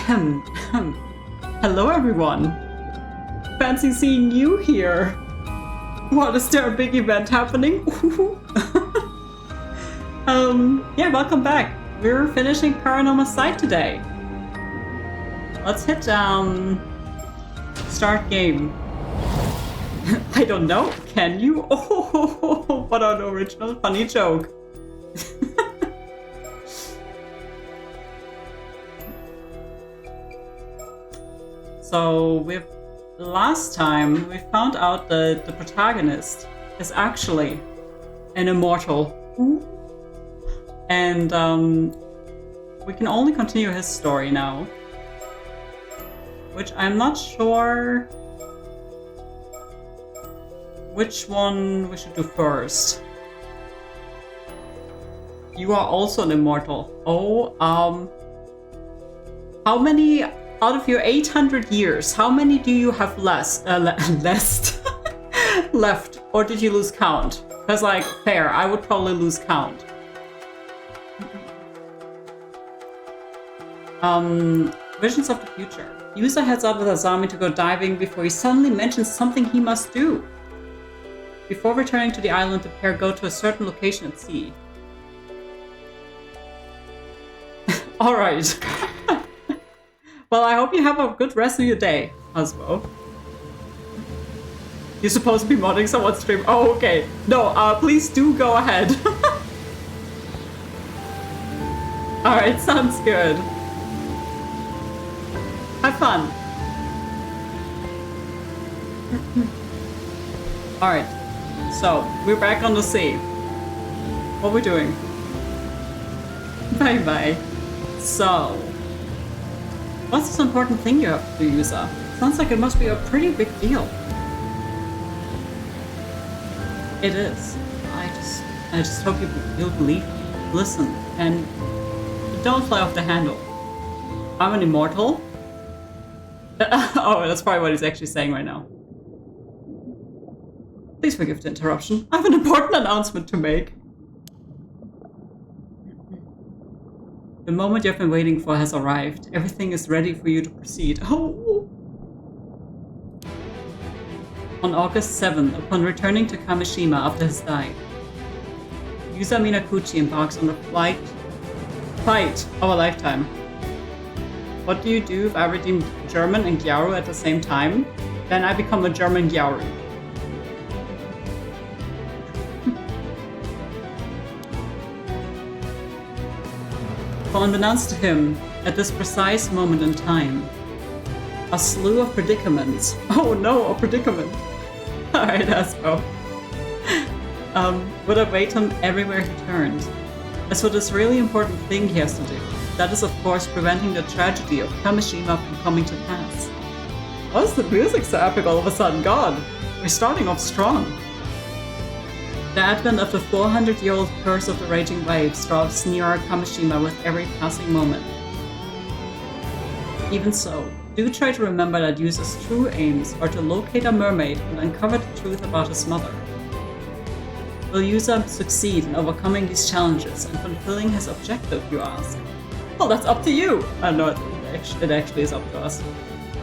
Hello everyone. Fancy seeing you here. What, is there a big event happening? Yeah, welcome back. We're finishing Paranormasight today. Let's hit start game. I don't know, can you? Oh, what an original funny joke. So last time we found out that the protagonist is actually an immortal. And we can only continue his story now. Which I'm not sure which one we should do first. You are also an immortal. Oh, how many out of your 800 years, how many do you have left? Or did you lose count? Because, like, fair, I would probably lose count. Visions of the future. User heads out with Azami to go diving before he suddenly mentions something he must do. Before returning to the island, the pair go to a certain location at sea. Alright. Well, I hope you have a good rest of your day, Hasbro. You're supposed to be modding someone's stream. Oh, okay. No, please do go ahead. Alright, sounds good. Have fun. Alright, so we're back on the sea. What are we doing? Bye bye. So, what's this important thing you have to do, user? Sounds like it must be a pretty big deal. It is. I just hope you'll believe me. Listen, and don't fly off the handle. I'm an immortal. Oh, that's probably what he's actually saying right now. Please forgive the interruption. I have an important announcement to make. The moment you've been waiting for has arrived. Everything is ready for you to proceed. Oh! On August 7th, upon returning to Kamishima after his dive, Yusa Minakuchi embarks on a fight of a lifetime. What do you do if I redeem German and Gyaru at the same time? Then I become a German Gyaru. For unbeknownst to him, at this precise moment in time, a slew of predicaments. Oh no, a predicament. Alright, Aspo. Would await him everywhere he turned. As for this really important thing he has to do, that is of course preventing the tragedy of Kamishima from coming to pass. Why is the music so epic all of a sudden? God, we're starting off strong. The advent of the 400-year-old curse of the raging waves draws nearer Kamishima with every passing moment. Even so, do try to remember that Yusa's true aims are to locate a mermaid and uncover the truth about his mother. Will Yusa succeed in overcoming these challenges and fulfilling his objective, you ask? Well, that's up to you! No, it actually is up to us.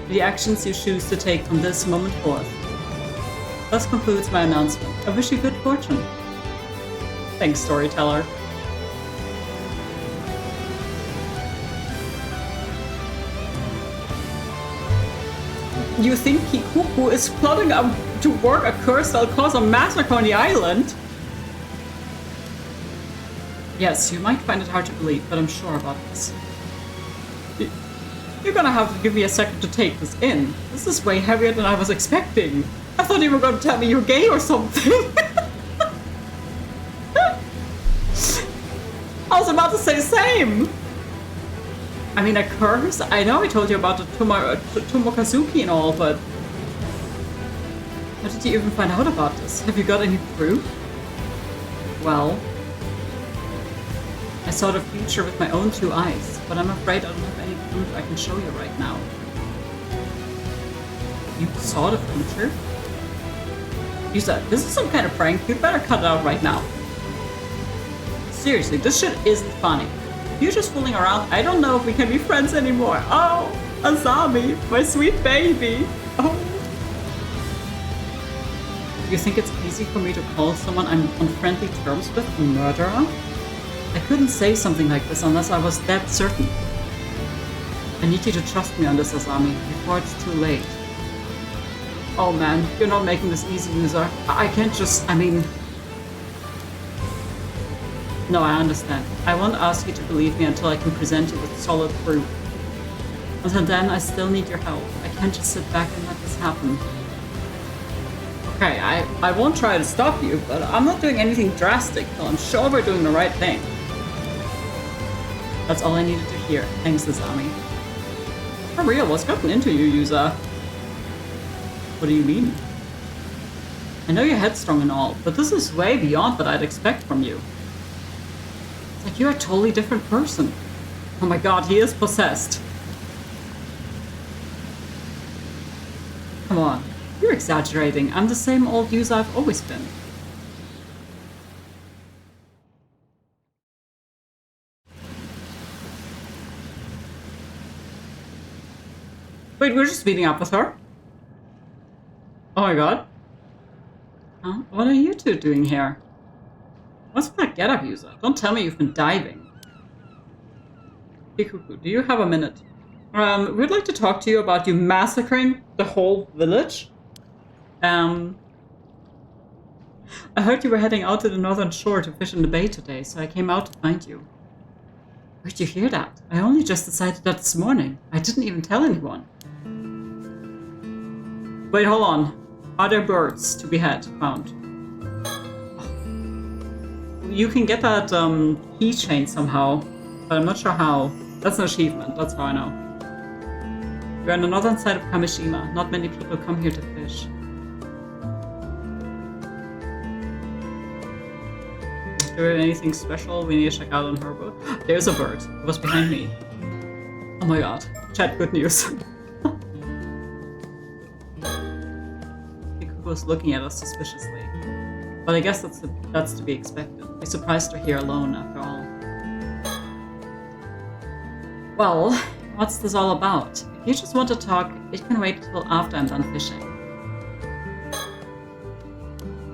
The actions you choose to take from this moment forth. Thus concludes my announcement. I wish you good fortune. Thanks, storyteller. You think Kikuku is plotting to work a curse that'll cause a massacre on the island? Yes, you might find it hard to believe, but I'm sure about this. You're gonna have to give me a second to take this in. This is way heavier than I was expecting. I thought you were gonna tell me you're gay or something. I was about to say same. I mean, a curse? I know I told you about the Tomokazuki and all, but... How did you even find out about this? Have you got any proof? Well... I saw the future with my own two eyes, but I'm afraid I don't have any proof I can show you right now. You saw the future? You said, this is some kind of prank, you'd better cut it out right now. Seriously, this shit isn't funny. If you're just fooling around, I don't know if we can be friends anymore. Oh, Azami, my sweet baby. Oh. You think it's easy for me to call someone I'm on friendly terms with a murderer? I couldn't say something like this unless I was dead certain. I need you to trust me on this, Azami, before it's too late. Oh man, you're not making this easy, user. I can't just, I mean... No, I understand. I won't ask you to believe me until I can present you with solid proof. Until then, I still need your help. I can't just sit back and let this happen. Okay, I won't try to stop you, but I'm not doing anything drastic till I'm sure we're doing the right thing. That's all I needed to hear. Thanks, Azami. For real, what's gotten into you, user? What do you mean? I know you're headstrong and all, but this is way beyond what I'd expect from you. It's like you're a totally different person. Oh my god, he is possessed. Come on, you're exaggerating. I'm the same old user I've always been. Wait, we're just meeting up with her? Oh my god. Huh? What are you two doing here? What's with that getup, user? Don't tell me you've been diving. Hey, Cuckoo, do you have a minute? We'd like to talk to you about you massacring the whole village. I heard you were heading out to the northern shore to fish in the bay today, so I came out to find you. Where'd you hear that? I only just decided that this morning. I didn't even tell anyone. Wait, hold on. Are there birds to be found? You can get that keychain somehow, but I'm not sure how. That's an achievement, that's how I know. We're on the northern side of Kamishima. Not many people come here to fish. Is there anything special we need to check out on her boat? There's a bird. It was behind me. Oh my god. Chat, good news. Kikuko was looking at us suspiciously. But I guess that's to be expected. We surprised her here alone, after all. Well, what's this all about? If you just want to talk, it can wait until after I'm done fishing.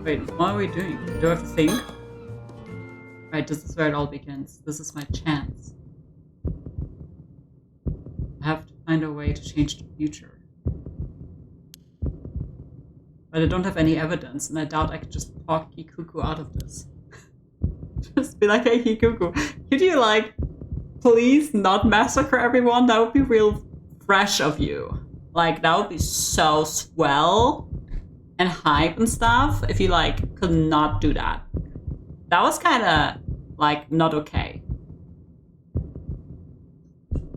Wait, what are we doing? Do I have to think? Right, this is where it all begins. This is my chance. I have to find a way to change the future. But I don't have any evidence, and I doubt I could just talk Kikuko out of this. Just be like, hey Kikuko, could you like, please not massacre everyone? That would be real fresh of you. Like, that would be so swell and hype and stuff if you like could not do that. That was kind of like not okay.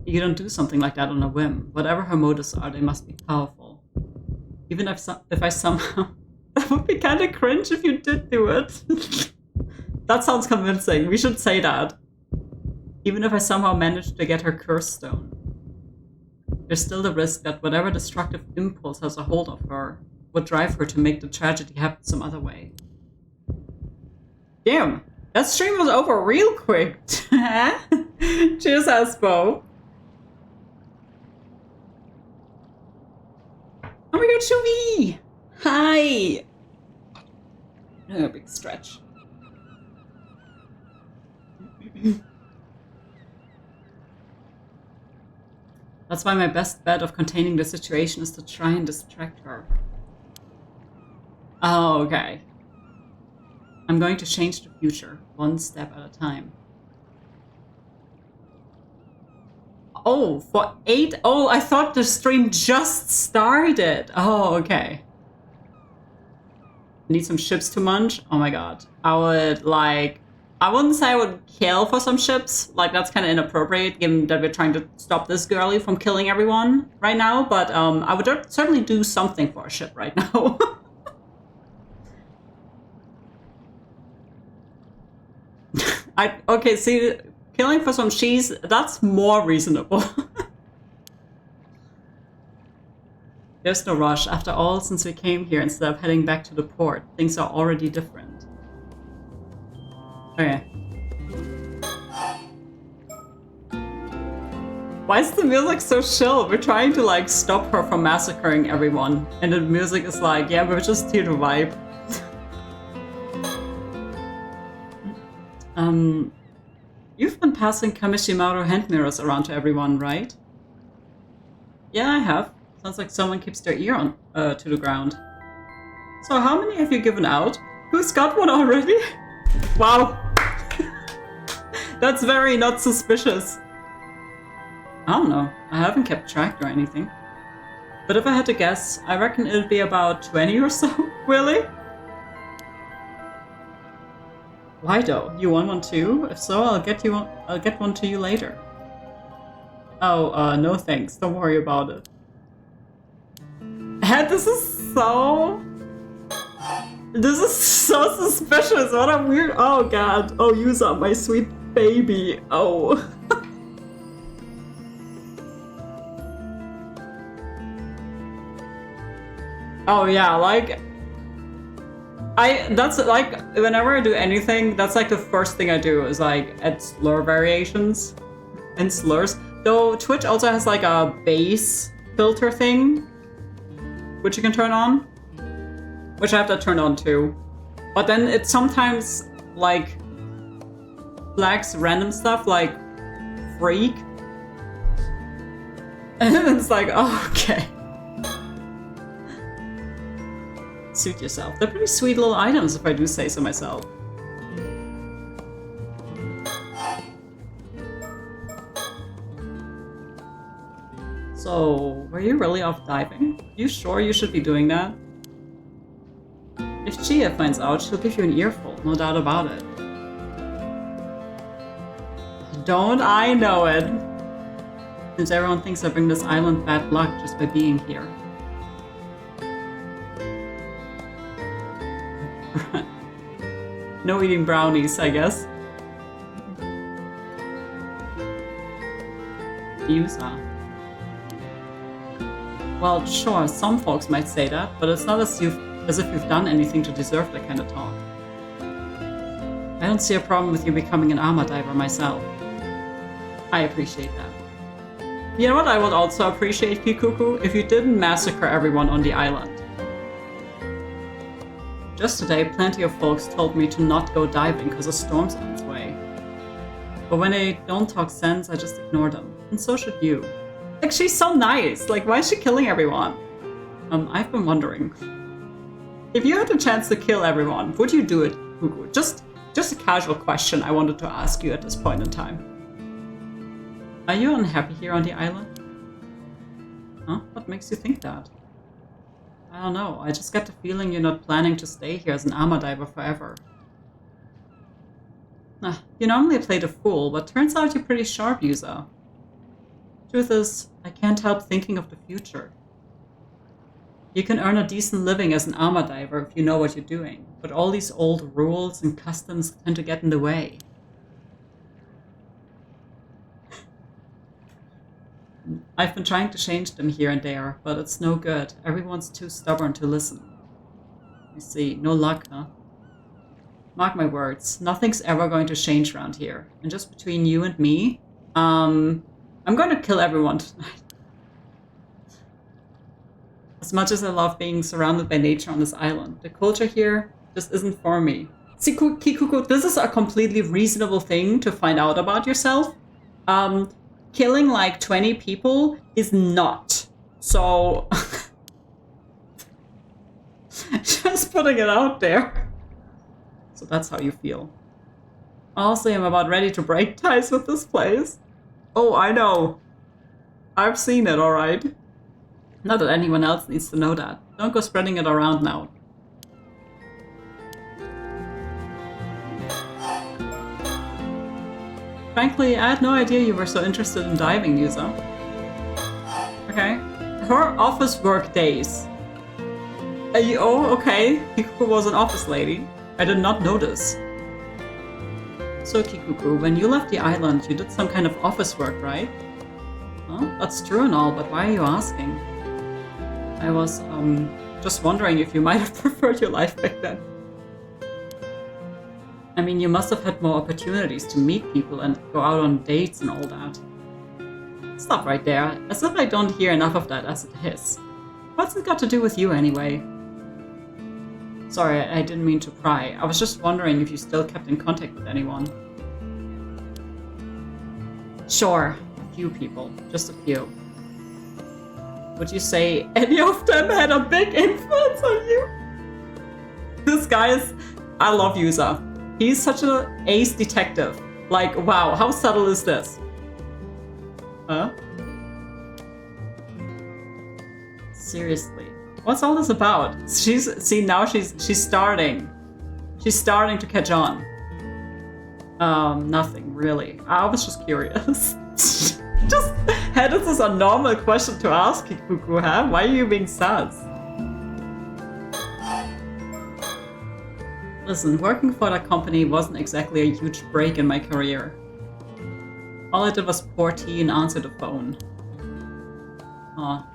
You don't do something like that on a whim. Whatever her motives are, they must be powerful. Even if I somehow... That would be kind of cringe if you did do it. That sounds convincing. We should say that. Even if I somehow managed to get her curse stone. There's still the risk that whatever destructive impulse has a hold of her would drive her to make the tragedy happen some other way. Damn, that stream was over real quick. Cheers, Aspo. Oh my god, Shuvi! Hi! Oh, big stretch. That's why my best bet of containing the situation is to try and distract her. Oh, okay. I'm going to change the future, one step at a time. Oh, for 8? Oh, I thought the stream just started. Oh, okay. Need some chips to munch? Oh my god. I would like... I wouldn't say I would kill for some chips. Like, that's kind of inappropriate, given that we're trying to stop this girlie from killing everyone right now. But I would certainly do something for a chip right now. Okay, see, killing for some cheese, that's more reasonable. There's no rush. After all, since we came here instead of heading back to the port, things are already different. Okay. Why is the music so chill? We're trying to like stop her from massacring everyone. And the music is like, yeah, we're just here to vibe. You've been passing Kamishimaru hand mirrors around to everyone, right? Yeah, I have. Sounds like someone keeps their ear on to the ground. So how many have you given out? Who's got one already? Wow. That's very not suspicious. I don't know. I haven't kept track or anything. But if I had to guess, I reckon it'd be about 20 or so. Really? Why though? You want one too? If so, I'll get one to you later. Oh, no thanks. Don't worry about it. And this is so suspicious. What a weird. Oh god. Oh, Yusa, my sweet baby. Oh. Oh yeah, like that's like whenever I do anything, that's like the first thing I do is like add slur variations and slurs. Though Twitch also has like a bass filter thing, which you can turn on, which I have to turn on too. But then it sometimes like flags random stuff like freak, and then it's like, oh, okay. Suit yourself. They're pretty sweet little items if I do say so myself. So, were you really off diving? You sure you should be doing that? If Chia finds out, she'll give you an earful, no doubt about it. Don't I know it? Since everyone thinks I bring this island bad luck just by being here. No eating brownies, I guess. Yusa. Well, sure, some folks might say that, but it's not as if you've done anything to deserve that kind of talk. I don't see a problem with you becoming an armor diver myself. I appreciate that. You know what I would also appreciate, Kikuku? If you didn't massacre everyone on the island. Just today, plenty of folks told me to not go diving because a storm's on its way. But when they don't talk sense, I just ignore them. And so should you. Like, she's so nice. Like, why is she killing everyone? I've been wondering. If you had a chance to kill everyone, would you do it, Kuku? Just a casual question I wanted to ask you at this point in time. Are you unhappy here on the island? Huh? What makes you think that? I don't know, I just get the feeling you're not planning to stay here as an armor diver forever. You normally play the fool, but turns out you're pretty sharp, Yusa. Truth is, I can't help thinking of the future. You can earn a decent living as an armor diver if you know what you're doing, but all these old rules and customs tend to get in the way. I've been trying to change them here and there, but it's no good. Everyone's too stubborn to listen. You see, no luck, huh? Mark my words, nothing's ever going to change around here. And just between you and me, I'm going to kill everyone tonight. As much as I love being surrounded by nature on this island, the culture here just isn't for me. See, Kikuko, this is a completely reasonable thing to find out about yourself. Killing like 20 people is not. So, just putting it out there. So that's how you feel. Honestly, I'm about ready to break ties with this place. Oh, I know. I've seen it, alright. Not that anyone else needs to know that. Don't go spreading it around now. Frankly, I had no idea you were so interested in diving, Yusa. Okay. Her office work days. Oh, okay. Kikuko was an office lady. I did not notice. So, Kikuko, when you left the island, you did some kind of office work, right? Well, that's true and all, but why are you asking? I was, just wondering if you might have preferred your life back then. I mean, you must have had more opportunities to meet people and go out on dates and all that. Stop right there, as if I don't hear enough of that as it is. What's it got to do with you anyway? Sorry, I didn't mean to pry. I was just wondering if you still kept in contact with anyone. Sure, a few people. Just a few. Would you say any of them had a big influence on you? This guy is... I love Yuza. He's such an ace detective. Like, wow, how subtle is this? Huh? Seriously. What's all this about? Now she's starting. She's starting to catch on. Nothing really. I was just curious. Just hey, this is a normal question to ask, Kikuku, huh? Why are you being sus? Listen, working for that company wasn't exactly a huge break in my career. All I did was pour tea and answer the phone. Aw.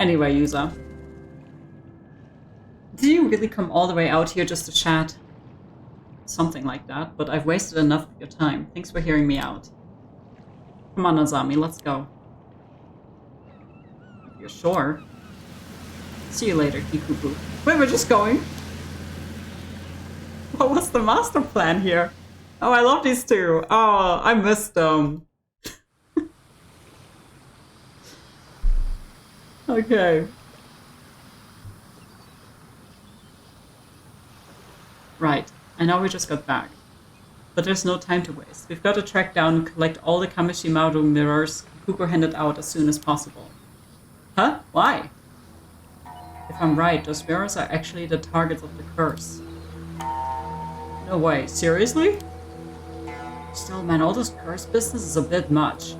Anyway, Yuza. Did you really come all the way out here just to chat? Something like that, but I've wasted enough of your time. Thanks for hearing me out. Come on, Azami, let's go. If you're sure. See you later, Kikuku. Wait, we're just going? What was the master plan here? Oh, I love these two. Oh, I missed them. Okay. Right. I know we just got back. But there's no time to waste. We've got to track down and collect all the Kamishimaru mirrors Kikuko handed out as soon as possible. Huh? Why? If I'm right, those mirrors are actually the targets of the curse. No way. Seriously? Still, man, all this curse business is a bit much.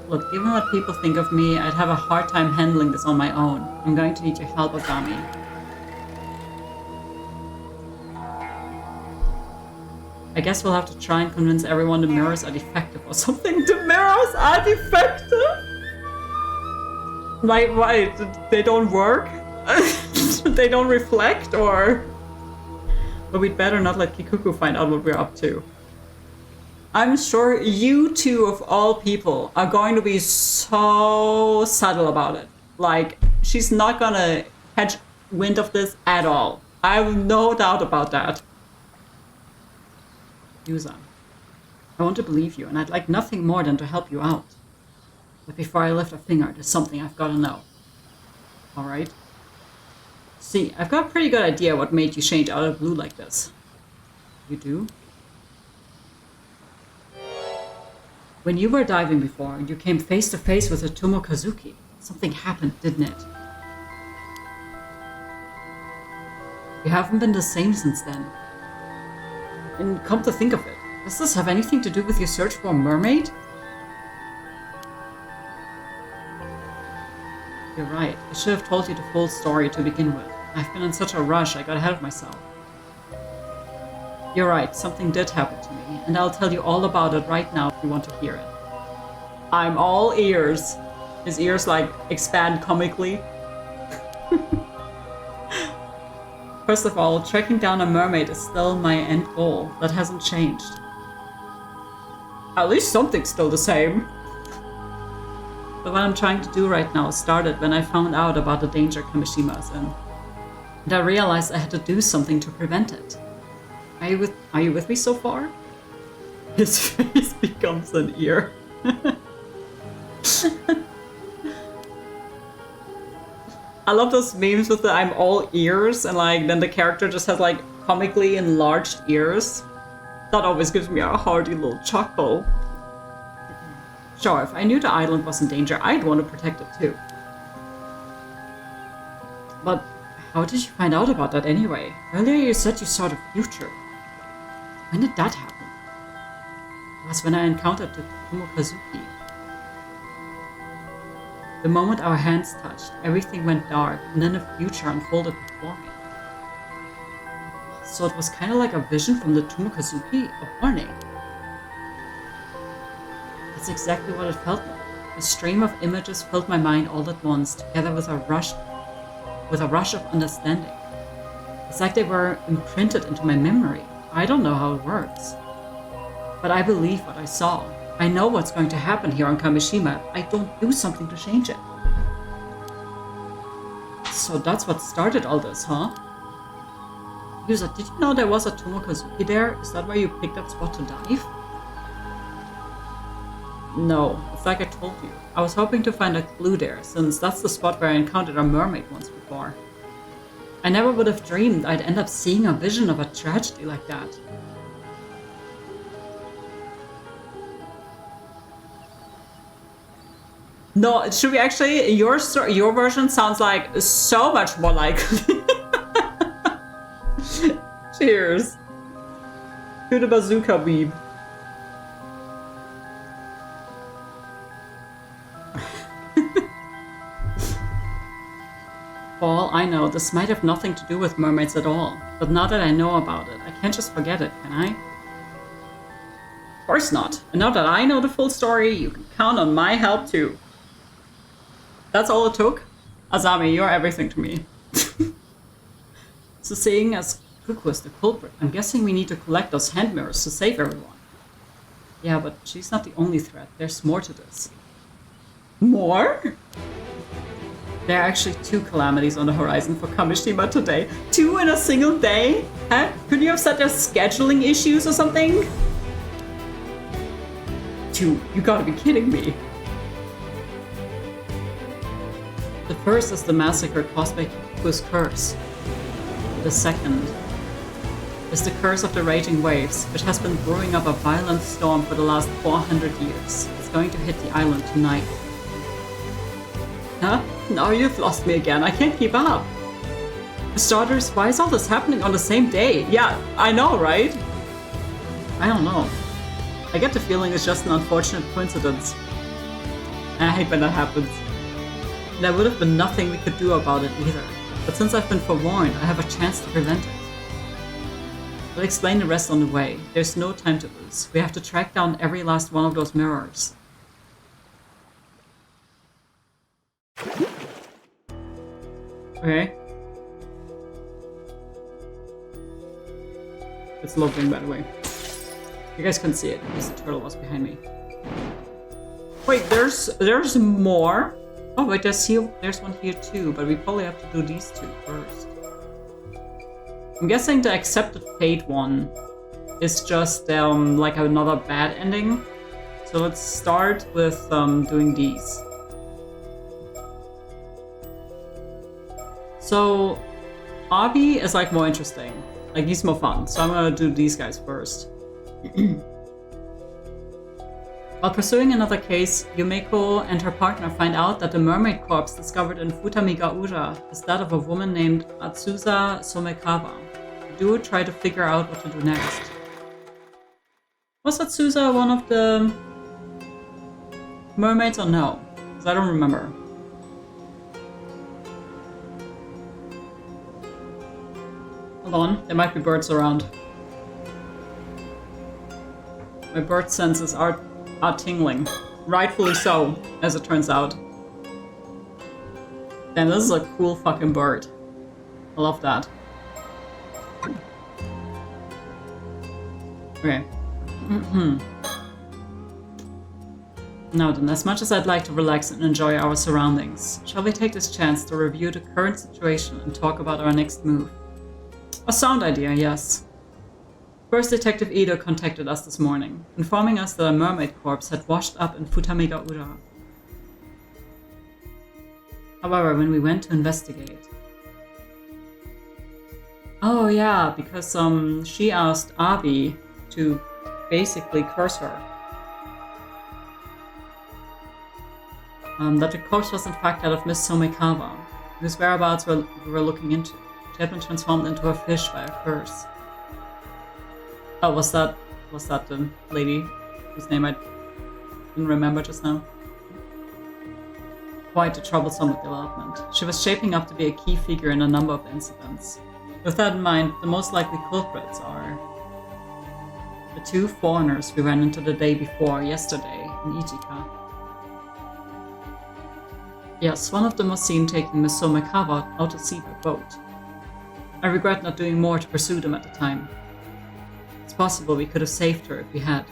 Look, given what people think of me, I'd have a hard time handling this on my own. I'm going to need your help, Agami. I guess we'll have to try and convince everyone the mirrors are defective or something. The mirrors are defective? Like, why? They don't work? They don't reflect, or...? But we'd better not let Kikuko find out what we're up to. I'm sure you two, of all people, are going to be so subtle about it. Like, she's not gonna catch wind of this at all. I have no doubt about that. Yuza, I want to believe you, and I'd like nothing more than to help you out. But before I lift a finger, there's something I've got to know. Alright? See, I've got a pretty good idea what made you change out of blue like this. You do? When you were diving before, you came face to face with a Tomokazuki. Something happened, didn't it? You haven't been the same since then. And come to think of it, does this have anything to do with your search for a mermaid? You're right. I should have told you the full story to begin with. I've been in such a rush, I got ahead of myself. You're right, something did happen to me, and I'll tell you all about it right now if you want to hear it. I'm all ears. His ears, like, expand comically. First of all, tracking down a mermaid is still my end goal. That hasn't changed. At least something's still the same. But what I'm trying to do right now started when I found out about the danger Kamishima is in. And I realized I had to do something to prevent it. Are you with me so far? His face becomes an ear. I love those memes with the I'm all ears and like then the character just has like comically enlarged ears. That always gives me a hearty little chuckle. Sure, if I knew the island was in danger, I'd want to protect it too. But how did you find out about that anyway? Earlier you said you saw the future. When did that happen? It was when I encountered the Tomokazuki. The moment our hands touched, everything went dark, and then the future unfolded before me. So it was kind of like a vision from the Tomokazuki, a warning. That's exactly what it felt like. A stream of images filled my mind all at once, together with a rush of understanding. It's like they were imprinted into my memory. I don't know how it works. But I believe what I saw. I know what's going to happen here on Kamishima if I don't do something to change it. So that's what started all this, huh? User, did you know there was a Tomokazuki there? Is that why you picked that spot to dive? No, it's like I told you. I was hoping to find a clue there, since that's the spot where I encountered a mermaid once before. I never would have dreamed I'd end up seeing a vision of a tragedy like that. No, should we actually... Your version sounds like so much more likely. Cheers. To the bazooka weeb. For all I know, this might have nothing to do with mermaids at all. But now that I know about it, I can't just forget it, can I? Of course not. And now that I know the full story, you can count on my help too. That's all it took? Azami, you're everything to me. So seeing as Kuku is the culprit, I'm guessing we need to collect those hand mirrors to save everyone. Yeah, but she's not the only threat. There's more to this. More? There are actually 2 calamities on the horizon for Kamishima today. 2 in a single day? Huh? Could you have said there's scheduling issues or something? 2? You gotta be kidding me. The first is the massacre caused by Kiku's curse. The second is the curse of the raging waves, which has been brewing up a violent storm for the last 400 years. It's going to hit the island tonight. Huh? Now you've lost me again. I can't keep up. For starters, why is all this happening on the same day? Yeah, I know, right? I don't know. I get the feeling it's just an unfortunate coincidence. I hate when that happens. There would have been nothing we could do about it either. But since I've been forewarned, I have a chance to prevent it. I'll explain the rest on the way. There's no time to lose. We have to track down every last one of those mirrors. Okay. It's loading, by the way. You guys couldn't see it because the turtle was behind me. Wait, there's more? Oh wait, there's one here too, but we probably have to do these 2 first. I'm guessing the accepted fate one is just like another bad ending. So let's start with doing these. So Abi is like more interesting. Like he's more fun. So I'm gonna do these guys first. While pursuing another case, Yumeko and her partner find out that the mermaid corpse discovered in Futamigaura is that of a woman named Atsuza Somekawa. The duo try to figure out what to do next. Was Atsuza one of the mermaids or no? Because I don't remember. Hold on, there might be birds around. My bird senses are tingling. Rightfully so, as it turns out. Damn, this is a cool fucking bird. I love that. Okay. Now then, as much as I'd like to relax and enjoy our surroundings, shall we take this chance to review the current situation and talk about our next move? A sound idea, yes. First Detective Ido contacted us this morning, informing us that a mermaid corpse had washed up in Futamigaura. However, when we went to investigate... Oh yeah, because she asked Abi to basically curse her. That the corpse was in fact that of Miss Somekawa, whose whereabouts we were looking into. She had been transformed into a fish by a curse. Oh, was that the lady whose name I didn't remember just now? Quite a troublesome development. She was shaping up to be a key figure in a number of incidents. With that in mind, the most likely culprits are the 2 foreigners we ran into the day before yesterday in Ichika. Yes, one of them was seen taking Miss Somekawa out to sea by boat. I regret not doing more to pursue them at the time. It's possible we could have saved her if we had.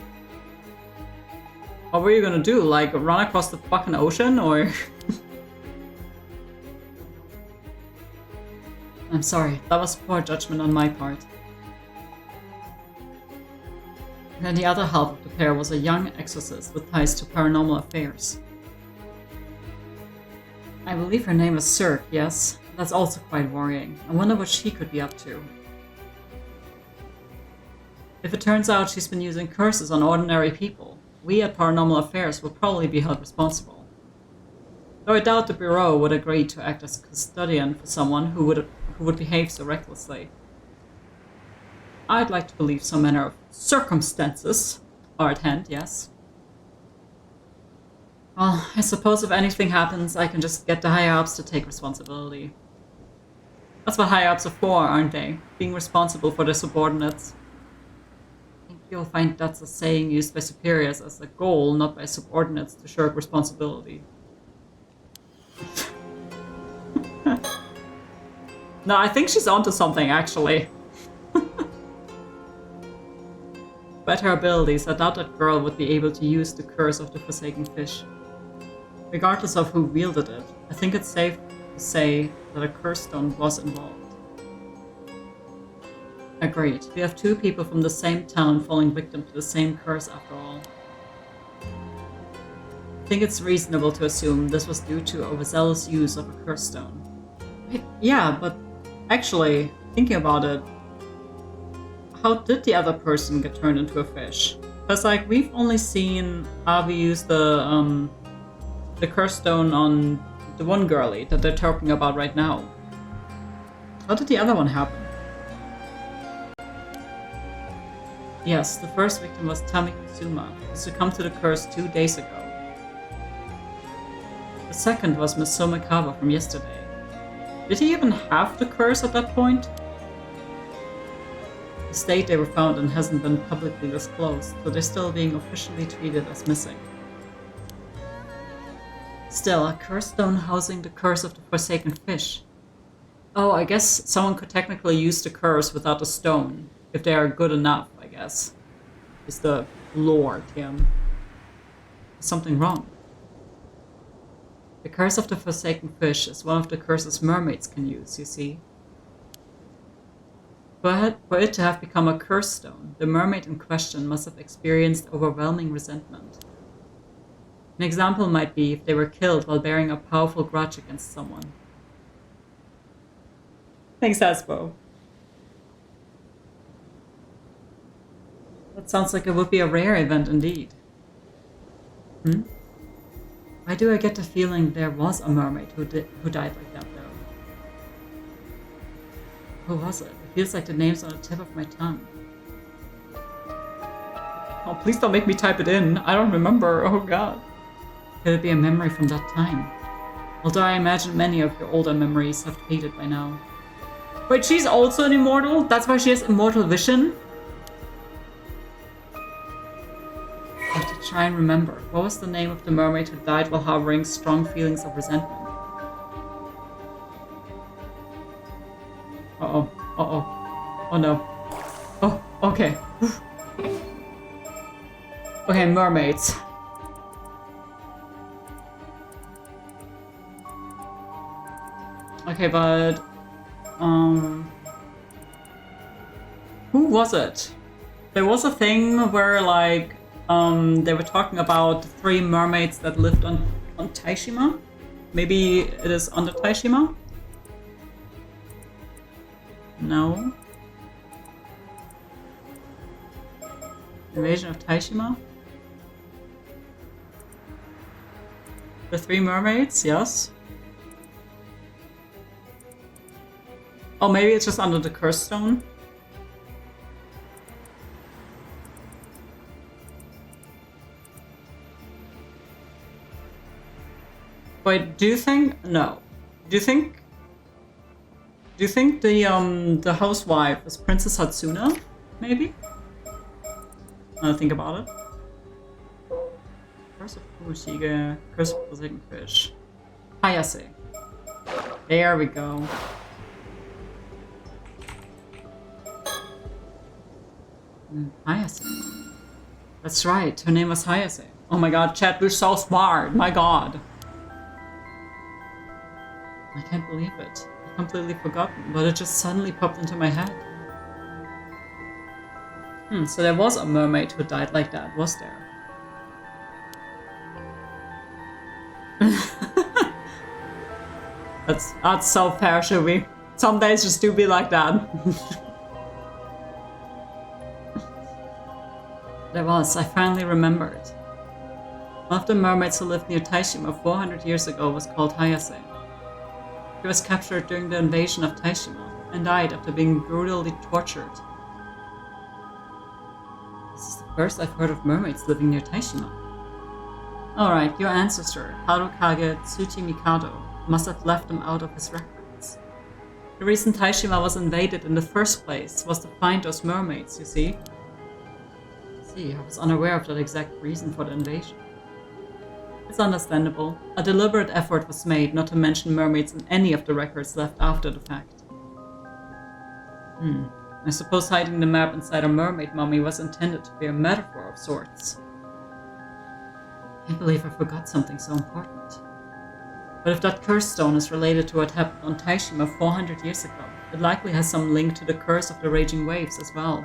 What were you gonna do? Like, run across the fucking ocean, or...? I'm sorry, that was poor judgment on my part. And then the other half of the pair was a young exorcist with ties to paranormal affairs. I believe her name is Cirque, yes? That's also quite worrying. I wonder what she could be up to. If it turns out she's been using curses on ordinary people, we at Paranormal Affairs will probably be held responsible. Though I doubt the Bureau would agree to act as custodian for someone who would behave so recklessly. I'd like to believe some manner of circumstances are at hand, yes. Well, I suppose if anything happens, I can just get the higher-ups to take responsibility. That's what higher-ups are for, aren't they? Being responsible for their subordinates. I think you'll find that's a saying used by superiors as a goal, not by subordinates to shirk responsibility. No, I think she's onto something, actually. Despite her abilities, I doubt that girl would be able to use the curse of the Forsaken Fish. Regardless of who wielded it, I think it's safe to say that a curse stone was involved. Agreed. We have two people from the same town falling victim to the same curse after all. I think it's reasonable to assume this was due to overzealous use of a curse stone. Yeah, but actually, thinking about it, how did the other person get turned into a fish? Because, like, we've only seen Avi use the curse stone on the one girlie that they're talking about right now. How did the other one happen? Yes, the first victim was Tami Kusuma, who succumbed to the curse 2 days ago. The second was Miss Somikawa from yesterday. Did he even have the curse at that point? The state they were found in hasn't been publicly disclosed, so they're still being officially treated as missing. Still, a curse stone housing the curse of the Forsaken Fish. Oh, I guess someone could technically use the curse without the stone, if they are good enough, I guess. Is the lore, Tim. Is something wrong? The curse of the Forsaken Fish is one of the curses mermaids can use, you see. For it to have become a curse stone, the mermaid in question must have experienced overwhelming resentment. An example might be if they were killed while bearing a powerful grudge against someone. Thanks, Aspo. That sounds like it would be a rare event indeed. Why do I get the feeling there was a mermaid who died like that, though? Who was it? It feels like the name's on the tip of my tongue. Oh, please don't make me type it in. I don't remember. Oh, God. Could it be a memory from that time? Although I imagine many of your older memories have faded by now. Wait, she's also an immortal? That's why she has immortal vision? I have to try and remember. What was the name of the mermaid who died while harboring strong feelings of resentment? Uh-oh. Uh-oh. Oh no. Oh, okay. Okay, mermaids. Okay, but... who was it? There was a thing where, like, they were talking about the 3 mermaids that lived on Taishima? Maybe it is under Taishima? No. Invasion of Taishima? The 3 mermaids, yes. Oh, maybe it's just under the curse stone. Wait, do you think? No. Do you think the housewife is Princess Hatsuna? Maybe? Now think about it. Curse of Kuroshige, Curse of Forsaken Fish. Hayase. There we go. Hayase. That's right, her name was Hayase. Oh my god, chat, we're so smart. My god. I can't believe it. I've completely forgotten, but it just suddenly popped into my head. So there was a mermaid who died like that, was there? That's so fair, Shubi. Some days just do be like that. There was, I finally remembered. One of the mermaids who lived near Taishima 400 years ago was called Hayase. She was captured during the invasion of Taishima and died after being brutally tortured. This is the first I've heard of mermaids living near Taishima. Alright, your ancestor, Harukage Tsuchi Mikado, must have left them out of his records. The reason Taishima was invaded in the first place was to find those mermaids, you see? I was unaware of that exact reason for the invasion. It's understandable. A deliberate effort was made not to mention mermaids in any of the records left after the fact. I suppose hiding the map inside a mermaid mummy was intended to be a metaphor of sorts. I can't believe I forgot something so important. But if that curse stone is related to what happened on Taishima 400 years ago, it likely has some link to the curse of the raging waves as well.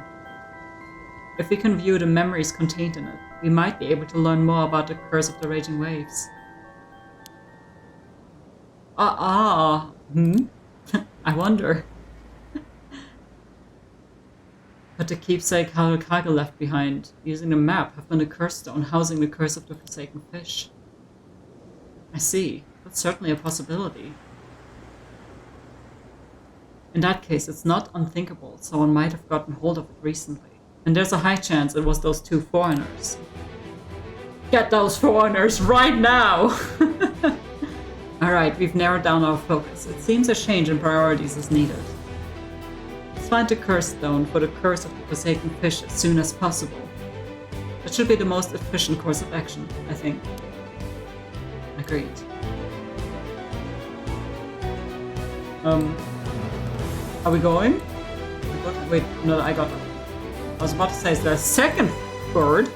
If we can view the memories contained in it, we might be able to learn more about the curse of the raging waves. I wonder. But the keepsake Harukage left behind, using the map, have been a curse stone housing the curse of the forsaken fish. I see. That's certainly a possibility. In that case, it's not unthinkable someone might have gotten hold of it recently. And there's a high chance it was those two foreigners. Get those foreigners right now! Alright, we've narrowed down our focus. It seems a change in priorities is needed. Let's find the curse stone for the curse of the forsaken fish as soon as possible. That should be the most efficient course of action, I think. Agreed. Are we going? Wait, no, I got it. I was about to say, is there a second bird?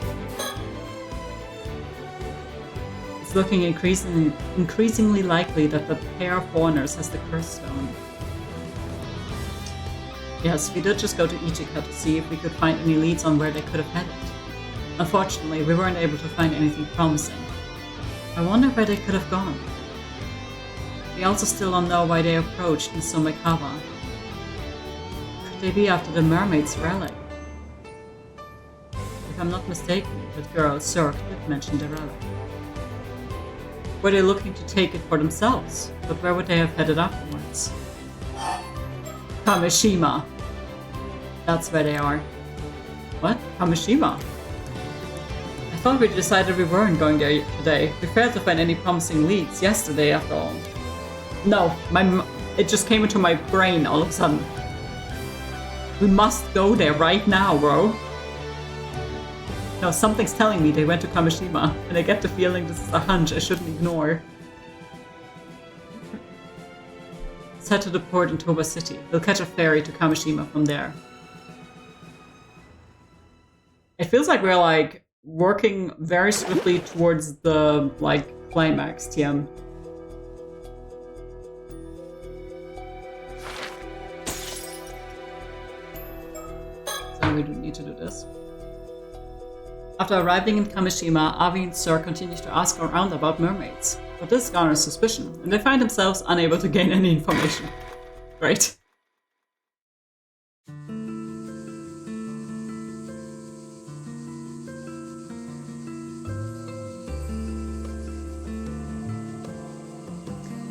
It's looking increasingly likely that the pair of foreigners has the curse stone. Yes, we did just go to Ichika to see if we could find any leads on where they could have headed. Unfortunately, we weren't able to find anything promising. I wonder where they could have gone. We also still don't know why they approached Misumekawa. Could they be after the mermaid's relic? If I'm not mistaken, that girl, Zerk, did mention the relic. Were they looking to take it for themselves? But where would they have headed afterwards? Kamishima. That's where they are. What? Kamishima? I thought we decided we weren't going there today. We failed to find any promising leads yesterday after all. No, it just came into my brain all of a sudden. We must go there right now, bro. No, something's telling me they went to Kamishima, and I get the feeling this is a hunch I shouldn't ignore. Let's head to the port in Toba City. We'll catch a ferry to Kamishima from there. It feels like we're like working very swiftly towards the climax, TM. So we don't need to do this. After arriving in Kamishima, Avi and Sir continue to ask around about mermaids, but this garners suspicion, and they find themselves unable to gain any information. Great.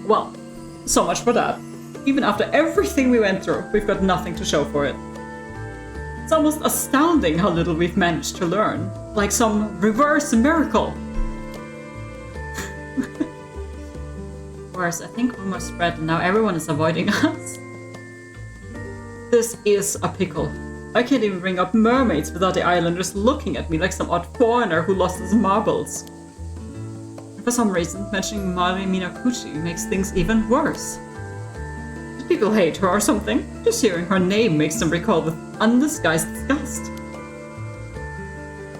Well, so much for that. Even after everything we went through, we've got nothing to show for it. It's almost astounding how little we've managed to learn. Like some reverse miracle. Worse, I think rumors spread and now everyone is avoiding us. This is a pickle. I can't even bring up mermaids without the islanders looking at me like some odd foreigner who lost his marbles. And for some reason, mentioning Mari Minakuchi makes things even worse. Do people hate her or something? Just hearing her name makes them recall with undisguised disgust.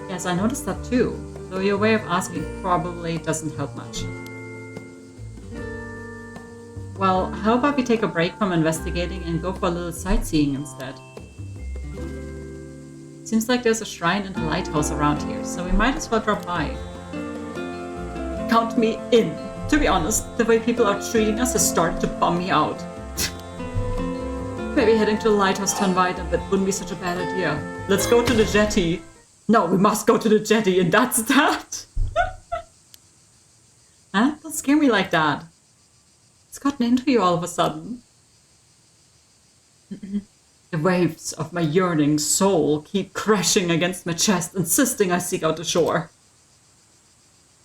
Yes, I noticed that too. so your way of asking probably doesn't help much. Well, how about we take a break from investigating and go for a little sightseeing instead? Seems like there's a shrine and a lighthouse around here, so we might as well drop by. Count me in. To be honest, the way people are treating us has started to bum me out. Maybe heading to the lighthouse to unwind a bit wouldn't be such a bad idea. Let's go to the jetty. No, we must go to the jetty, and that's that. Huh? Don't scare me like that. It's gotten into you all of a sudden. The waves of my yearning soul keep crashing against my chest, insisting I seek out the shore.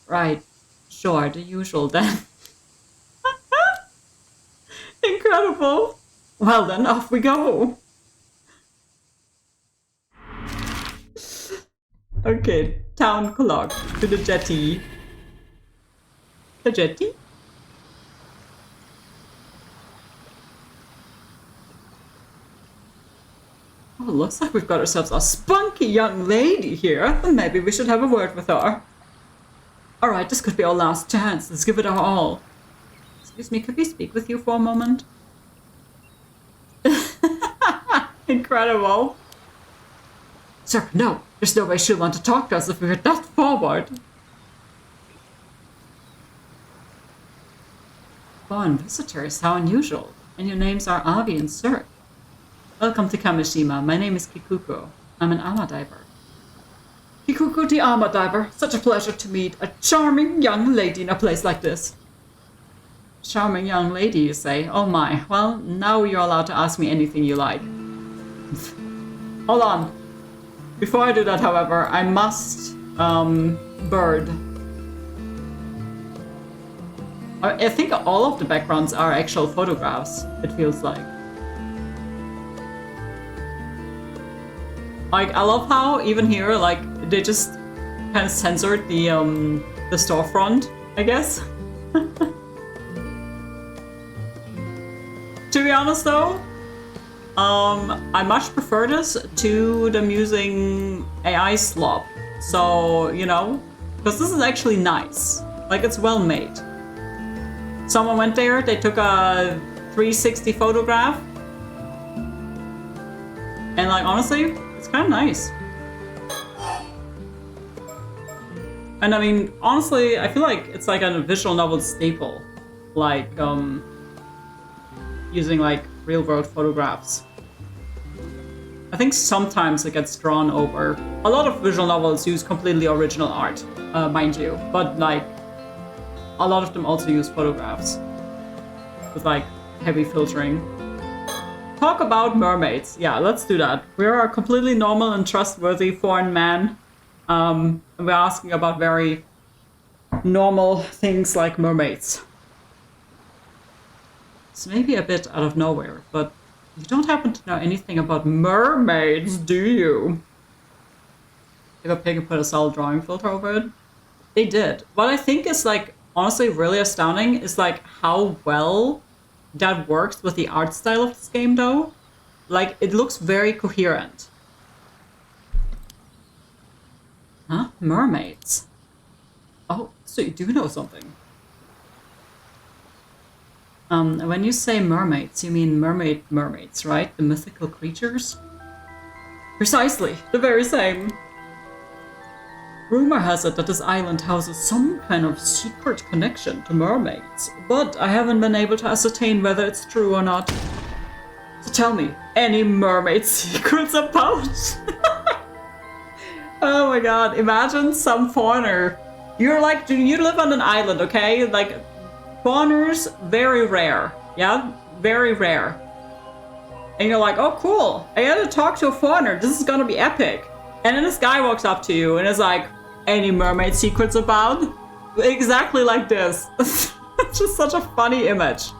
Right. Sure, the usual then. Incredible. Well then, off we go. Okay, town clock to the jetty. The jetty? Oh, looks like we've got ourselves a spunky young lady here. Maybe we should have a word with her. Alright, this could be our last chance. Let's give it our all. Excuse me, could we speak with you for a moment? Incredible. Sir, no. There's no way she'll want to talk to us if we're that forward. Foreign visitors, how unusual. And your names are Avi and Sir. Welcome to Kamishima. My name is Kikuko. I'm an armor diver. Kikuko the armor diver. Such a pleasure to meet a charming young lady in a place like this. Charming young lady, you say? Oh my. Well, now you're allowed to ask me anything you like. Hold on. Before I do that, however, I must, bird. I think all of the backgrounds are actual photographs, it feels like. Like, I love how, even here, like, they just kind of censored the storefront, I guess. To be honest, though, I much prefer this to them using AI slop. So, you know, because this is actually nice. Like, it's well made. Someone went there, they took a 360 photograph. And, like, honestly, it's kind of nice. And I mean, honestly, I feel like it's like a visual novel staple. Like, using like real world photographs. I think sometimes it gets drawn over. A lot of visual novels use completely original art, mind you. But like, a lot of them also use photographs. With like, heavy filtering. Talk about mermaids. Yeah, let's do that. We're a completely normal and trustworthy foreign man. And we're asking about very normal things like mermaids. It's maybe a bit out of nowhere, but you don't happen to know anything about mermaids, do you? If a pig and put a solid drawing filter over it? They did. What I think is like, honestly really astounding is like how well that works with the art style of this game though. Like, it looks very coherent. Huh? Mermaids? Oh, so you do know something. When you say mermaids, you mean mermaids, right? The mythical creatures? Precisely, the very same. Rumor has it that this island houses some kind of secret connection to mermaids, but I haven't been able to ascertain whether it's true or not. So tell me, any mermaid secrets about? Oh my god, imagine some foreigner. You're like, you live on an island, okay? Like, foreigners, very rare. Yeah? Very rare. And you're like, oh cool, I gotta talk to a foreigner, this is gonna be epic. And then this guy walks up to you and is like, any mermaid secrets about? Exactly like this. It's just such a funny image.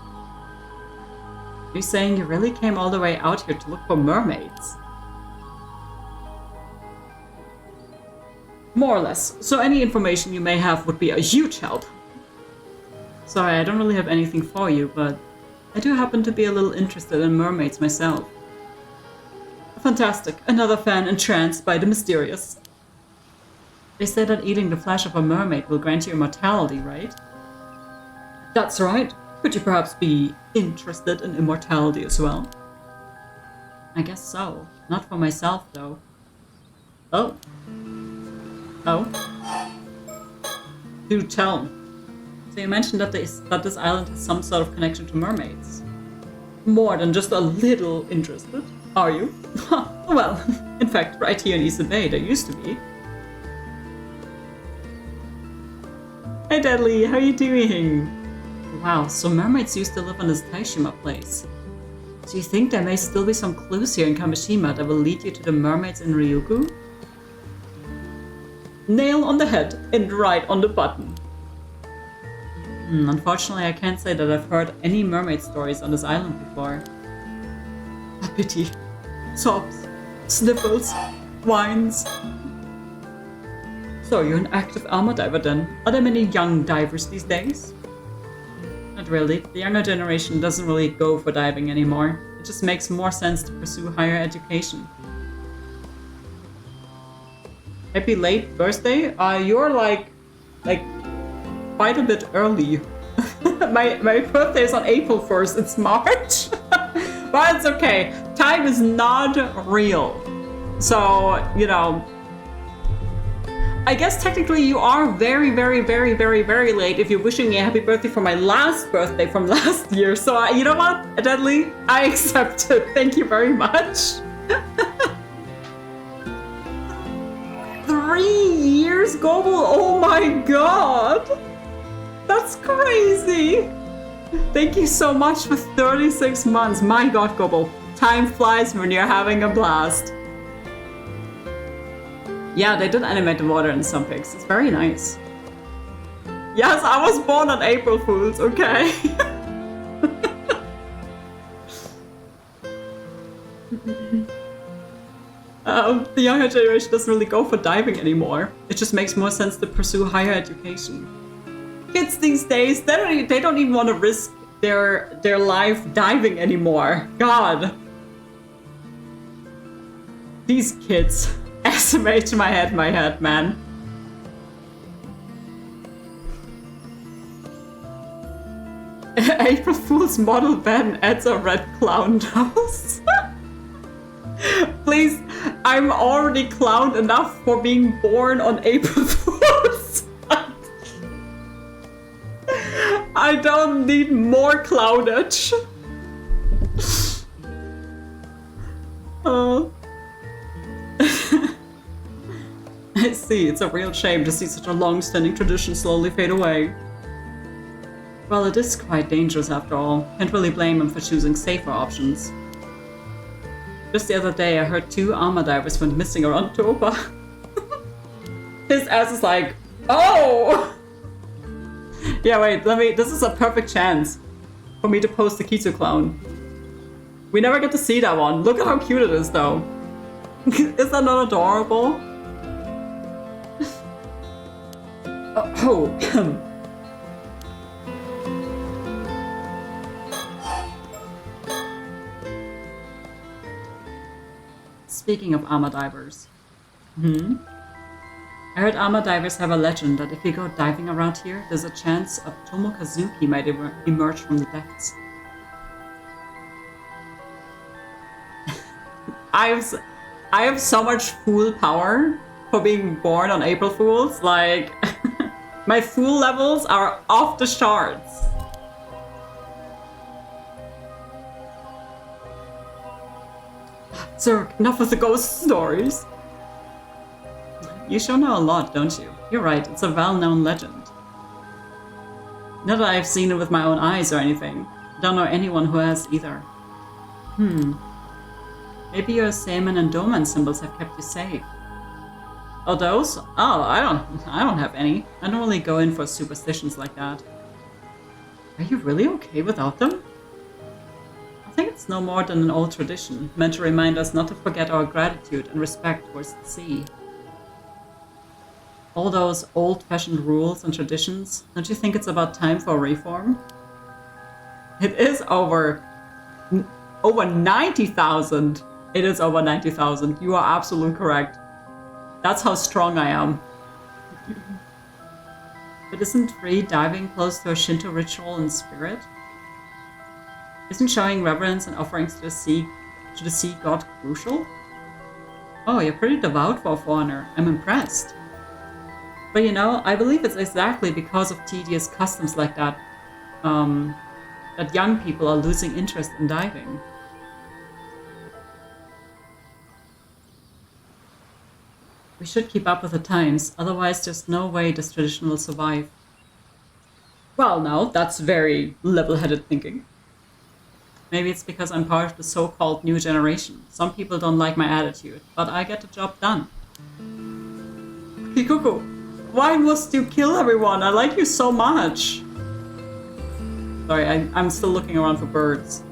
You're saying you really came all the way out here to look for mermaids? More or less. So any information you may have would be a huge help. Sorry, I don't really have anything for you, but I do happen to be a little interested in mermaids myself. Fantastic. Another fan entranced by the mysterious. They say that eating the flesh of a mermaid will grant you immortality, right? That's right. Could you perhaps be interested in immortality as well? I guess so. Not for myself, though. Oh. Oh? Do tell. So you mentioned that this island has some sort of connection to mermaids. More than just a little interested, are you? Well, in fact, right here in Issa Bay, there used to be. Hey Deadly, how are you doing? Wow, so mermaids used to live on this Taishima place. Do you think there may still be some clues here in Kamishima that will lead you to the mermaids in Ryukyu? Nail on the head and right on the button. Unfortunately, I can't say that I've heard any mermaid stories on this island before. A pity. Sobs, sniffles, whines. So you're an active armor diver then? Are there many young divers these days? Not really. The younger generation doesn't really go for diving anymore. It just makes more sense to pursue higher education. Happy late birthday? You're like quite a bit early. my birthday is on April 1st. It's March. But it's okay. Time is not real. So, you know, I guess technically you are very, very, very, very, very late if you're wishing me a happy birthday for my last birthday from last year. So, you know what, Deadly? I accept it. Thank you very much. 3 years, Gobble? Oh my god. That's crazy. Thank you so much for 36 months. My god, Gobble. Time flies when you're having a blast. Yeah, they did animate the water in some pics. It's very nice. Yes, I was born on April Fools, okay? The younger generation doesn't really go for diving anymore. It just makes more sense to pursue higher education. Kids these days, they don't even want to risk their life diving anymore. God. These kids. Estimate my head, man. April Fool's model Ben adds a red clown nose. Please, I'm already clowned enough for being born on April Fool's. I don't need more clownage. I see, it's a real shame to see such a long-standing tradition slowly fade away. Well, it is quite dangerous after all. Can't really blame him for choosing safer options. Just the other day, I heard 2 armor divers went missing around Toba. His ass is like, oh! Yeah, wait, this is a perfect chance for me to post the Kizu clown. We never get to see that one. Look at how cute it is, though. Is that not adorable? Oh. Speaking of armor divers. I heard armor divers have a legend that if you go diving around here, there's a chance a Tomokazuki might emerge from the depths. I have so much fool power for being born on April Fools. Like, my fool levels are off the charts. So, enough of the ghost stories. You sure know a lot, don't you? You're right, it's a well-known legend. Not that I've seen it with my own eyes or anything. Don't know anyone who has either. Maybe your Seaman and Doman symbols have kept you safe. Oh, those? Oh, I don't have any. I don't really go in for superstitions like that. Are you really okay without them? I think it's no more than an old tradition, meant to remind us not to forget our gratitude and respect towards the sea. All those old-fashioned rules and traditions, don't you think it's about time for a reform? It is over 90,000. It is over 90,000. You are absolutely correct. That's how strong I am. But isn't free diving close to a Shinto ritual in spirit? Isn't showing reverence and offerings to the sea god crucial? Oh, you're pretty devout for a foreigner. I'm impressed. But you know, I believe it's exactly because of tedious customs like that, that young people are losing interest in diving. We should keep up with the times, otherwise there's no way this tradition will survive. Well, now, that's very level-headed thinking. Maybe it's because I'm part of the so-called new generation. Some people don't like my attitude, but I get the job done. Kikuko, why must you kill everyone? I like you so much. Sorry, I'm still looking around for birds.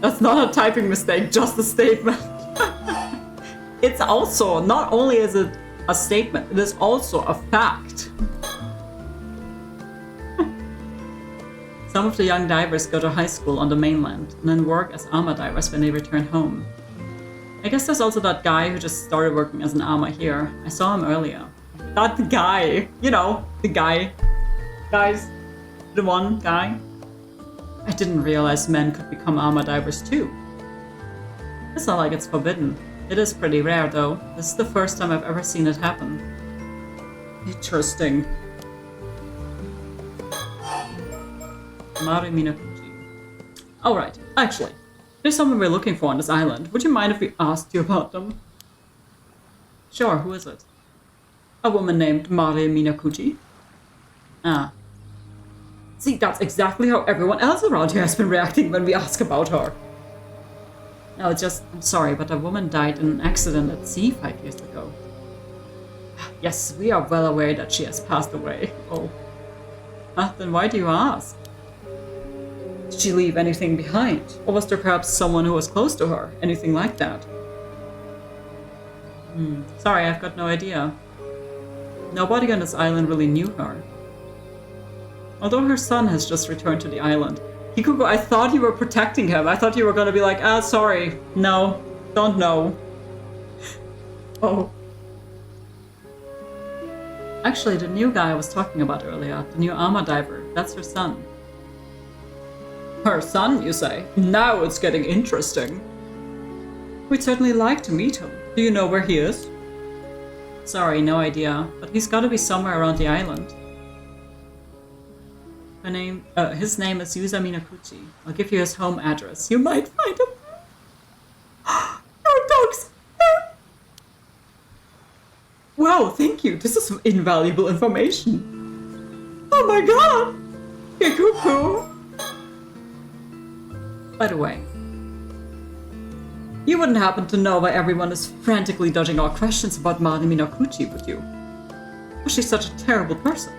That's not a typing mistake, just a statement. It's also, not only is it a statement, it is also a fact. Some of the young divers go to high school on the mainland and then work as armor divers when they return home. I guess there's also that guy who just started working as an armor here. I saw him earlier. That guy, you know, the guy. Guys, the one guy. I didn't realize men could become armor divers too. It's not like it's forbidden. It is pretty rare though. This is the first time I've ever seen it happen. Interesting. Mari Minakuchi. Alright, actually, there's someone we're looking for on this island. Would you mind if we asked you about them? Sure, who is it? A woman named Mari Minakuchi. Ah. See, that's exactly how everyone else around here has been reacting when we ask about her. No, it's just, I'm sorry, but a woman died in an accident at sea 5 years ago. Yes, we are well aware that she has passed away. Oh. Huh, then why do you ask? Did she leave anything behind? Or was there perhaps someone who was close to her? Anything like that? Sorry, I've got no idea. Nobody on this island really knew her. Although her son has just returned to the island. Kikuko, I thought you were protecting him. I thought you were gonna be like, sorry. No, don't know. Oh. Actually, the new guy I was talking about earlier, the new armor diver, that's her son. Her son, you say? Now it's getting interesting. We'd certainly like to meet him. Do you know where he is? Sorry, no idea, but he's gotta be somewhere around the island. His name is Yuza Minakuchi. I'll give you his home address. You might find him. Your dogs. Wow, thank you. This is invaluable information. Oh my god. Hey, cuckoo. By the way, you wouldn't happen to know why everyone is frantically dodging our questions about Mari Minakuchi, would you? Was she such a terrible person?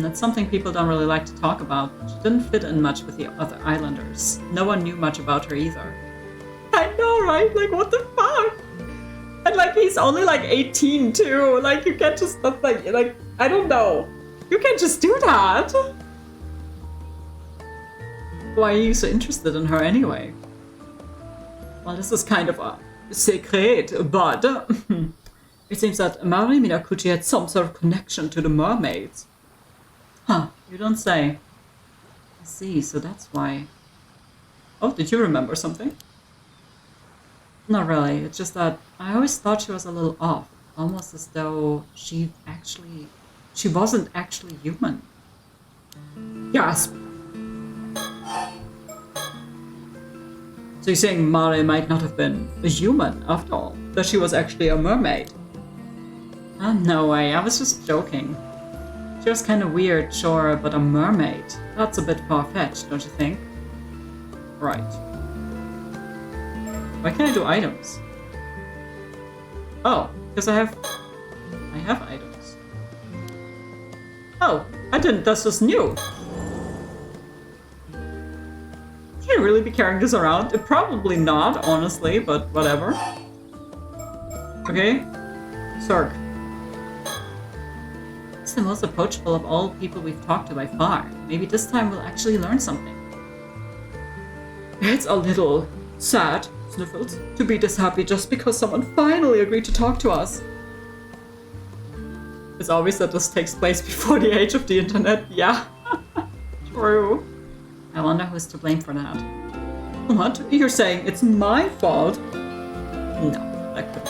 That's something people don't really like to talk about. She didn't fit in much with the other islanders. No one knew much about her either. I know, right? Like, what the fuck? And like, he's only like 18 too. Like, you can't just, like, I don't know. You can't just do that. Why are you so interested in her anyway? Well, this is kind of a secret, but it seems that Mari Minakuchi had some sort of connection to the mermaids. Huh, you don't say. I see, so that's why. Oh, did you remember something? Not really, it's just that I always thought she was a little off. Almost as though she wasn't actually human. Gasp! So you're saying Mari might not have been a human after all? That she was actually a mermaid? Oh, no way, I was just joking. She was kind of weird, sure, but a mermaid? That's a bit far-fetched, don't you think? Right. Why can't I do items? Oh, because I have items. Oh, I didn't, that's just new. Can I really be carrying this around? Probably not, honestly, but whatever. Okay. Sorg. It's the most approachable of all people we've talked to by far. Maybe this time we'll actually learn something. It's a little sad, Sniffles, to be this happy just because someone finally agreed to talk to us. It's obvious that this takes place before the age of the internet. Yeah. True. I wonder who's to blame for that. What? You're saying it's my fault? No, that couldn't.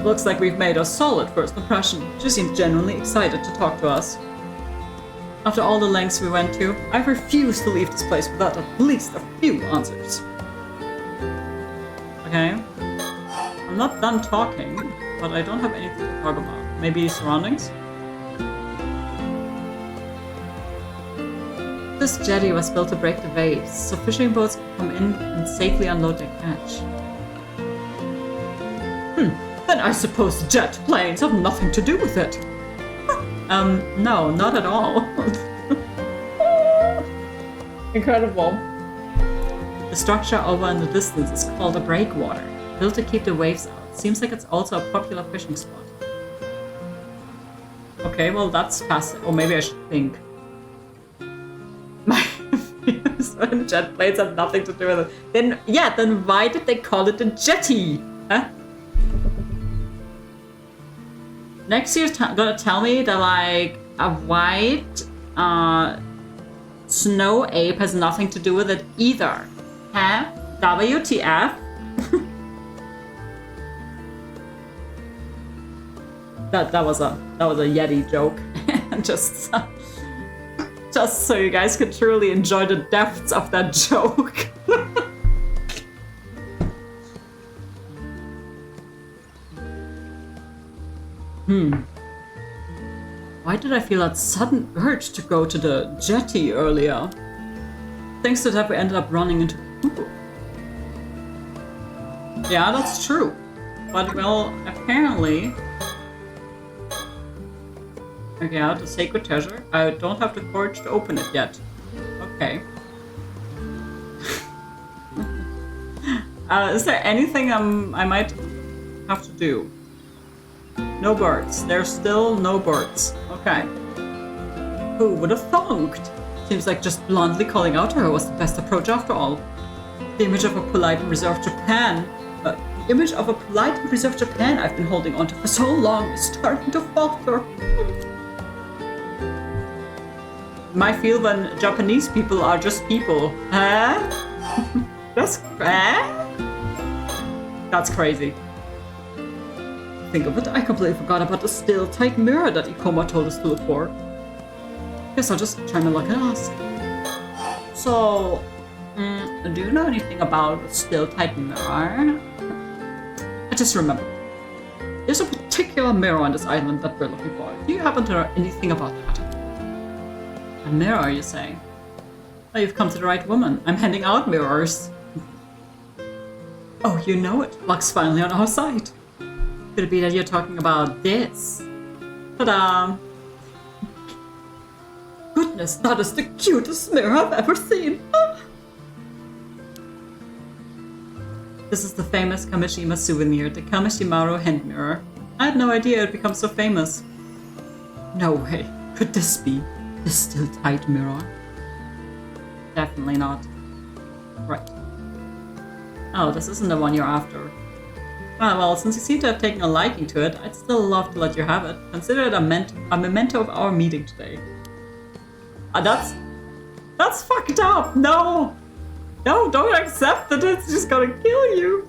Looks like we've made a solid first impression. She seemed genuinely excited to talk to us. After all the lengths we went to, I refuse to leave this place without at least a few answers. Okay. I'm not done talking, but I don't have anything to talk about. Maybe surroundings? This jetty was built to break the waves, so fishing boats could come in and safely unload their catch. Then I suppose jet planes have nothing to do with it. No, not at all. Incredible. The structure over in the distance is called a breakwater, built to keep the waves out. Seems like it's also a popular fishing spot. Okay, well that's fascinating. Or maybe I should think. My views on jet planes have nothing to do with it. Then why did they call it a jetty? Huh? Next you're gonna tell me that like a white snow ape has nothing to do with it either. Huh? WTF? that was a Yeti joke. just so you guys could truly enjoy the depths of that joke. Why did I feel that sudden urge to go to the jetty earlier? Thanks to that we ended up running into people. Yeah, that's true. But well, apparently... Okay, the sacred treasure. I don't have the courage to open it yet. Okay. Is there anything I might have to do? No birds. There's still no birds. Okay. Who would have thought? Seems like just bluntly calling out to her was the best approach after all. The image of a polite and reserved Japan I've been holding onto for so long is starting to falter. My feel when Japanese people are just people. Huh? That's crazy. Think of it, I completely forgot about the still tight mirror that Ikoma told us to look for. Guess I'll just try my luck and ask. So, do you know anything about a still tight mirror? I just remember. There's a particular mirror on this island that we're looking for. Do you happen to know anything about that? A mirror, you say? Well, you've come to the right woman. I'm handing out mirrors. Oh, you know it. Luck's finally on our side. Could it be that you're talking about this? Ta-da! Goodness, that is the cutest mirror I've ever seen! This is the famous Kamishima souvenir, the Kamishimaru hand mirror. I had no idea it would become so famous. No way. Could this be the still tight mirror? Definitely not. Right. Oh, this isn't the one you're after. Ah, well, since you seem to have taken a liking to it, I'd still love to let you have it. Consider it a memento of our meeting today. That's fucked up! No! No, don't accept that it's just gonna kill you!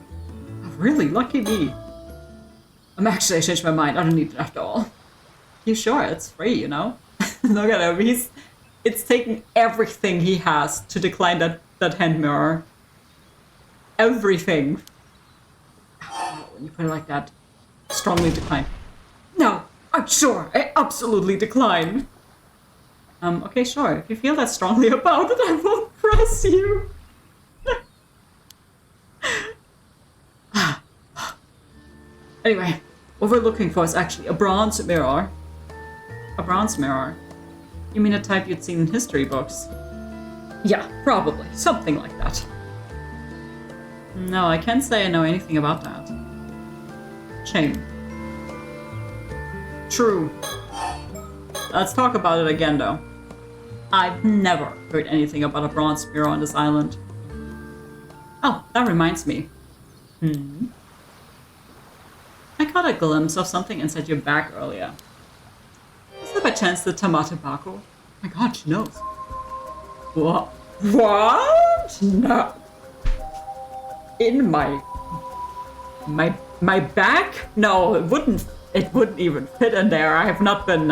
Really, lucky me. I changed my mind, I don't need it after all. You sure? It's free, you know? Look at him, it's taking everything he has to decline that hand mirror. Everything. When you put it like that, strongly decline. No, I'm sure, I absolutely decline. Okay, sure, if you feel that strongly about it, I won't press you. Anyway, what we're looking for is actually a bronze mirror. A bronze mirror? You mean a type you'd seen in history books? Yeah, probably, something like that. No, I can't say I know anything about that. Shame. True. Let's talk about it again, though. I've never heard anything about a bronze mirror on this island. Oh, that reminds me. I caught a glimpse of something inside your bag earlier. Is that by chance the Tamatabako? Oh my god, she knows. What? What? No. In my bag? No, it wouldn't even fit in there. I have not been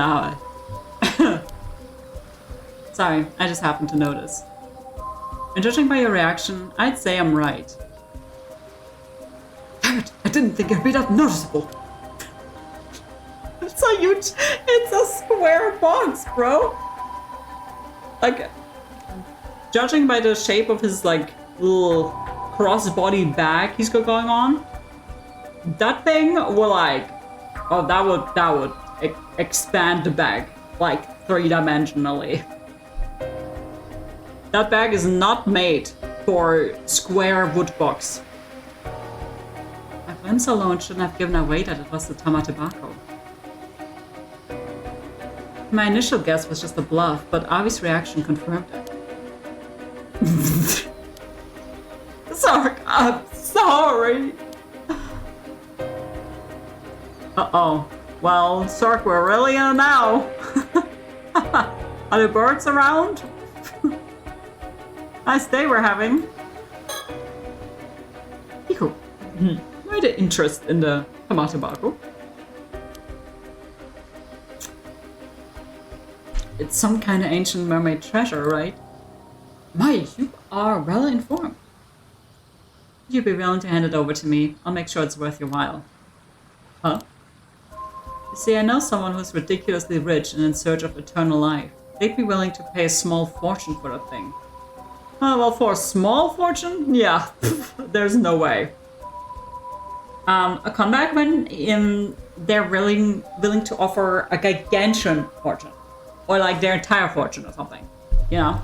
Sorry, I just happened to notice. And judging by your reaction, I'd say I'm right. Damn it, I didn't think it'd be that noticeable. It's a huge, it's a square box, bro. Like, judging by the shape of his like little crossbody bag he's got going on, that thing will like, oh, that would expand the bag like 3-dimensionally. That bag is not made for square wood box. My glimpse alone shouldn't have given away that it was the Tamatabako. My initial guess was just a bluff, but Avi's reaction confirmed it. Sorry, I'm sorry. Uh-oh. Well, Sark, we're really in now. Are there birds around? Nice day we're having. Hiko. Quite an interest in the Tamatabako. It's some kind of ancient mermaid treasure, right? My, you are well informed. Would you be willing to hand it over to me? I'll make sure it's worth your while. Huh? You see, I know someone who's ridiculously rich and in search of eternal life. They'd be willing to pay a small fortune for that thing. Oh, well, for a small fortune? Yeah, there's no way. A comeback when they're willing to offer a gigantian fortune. Or like their entire fortune or something, you know?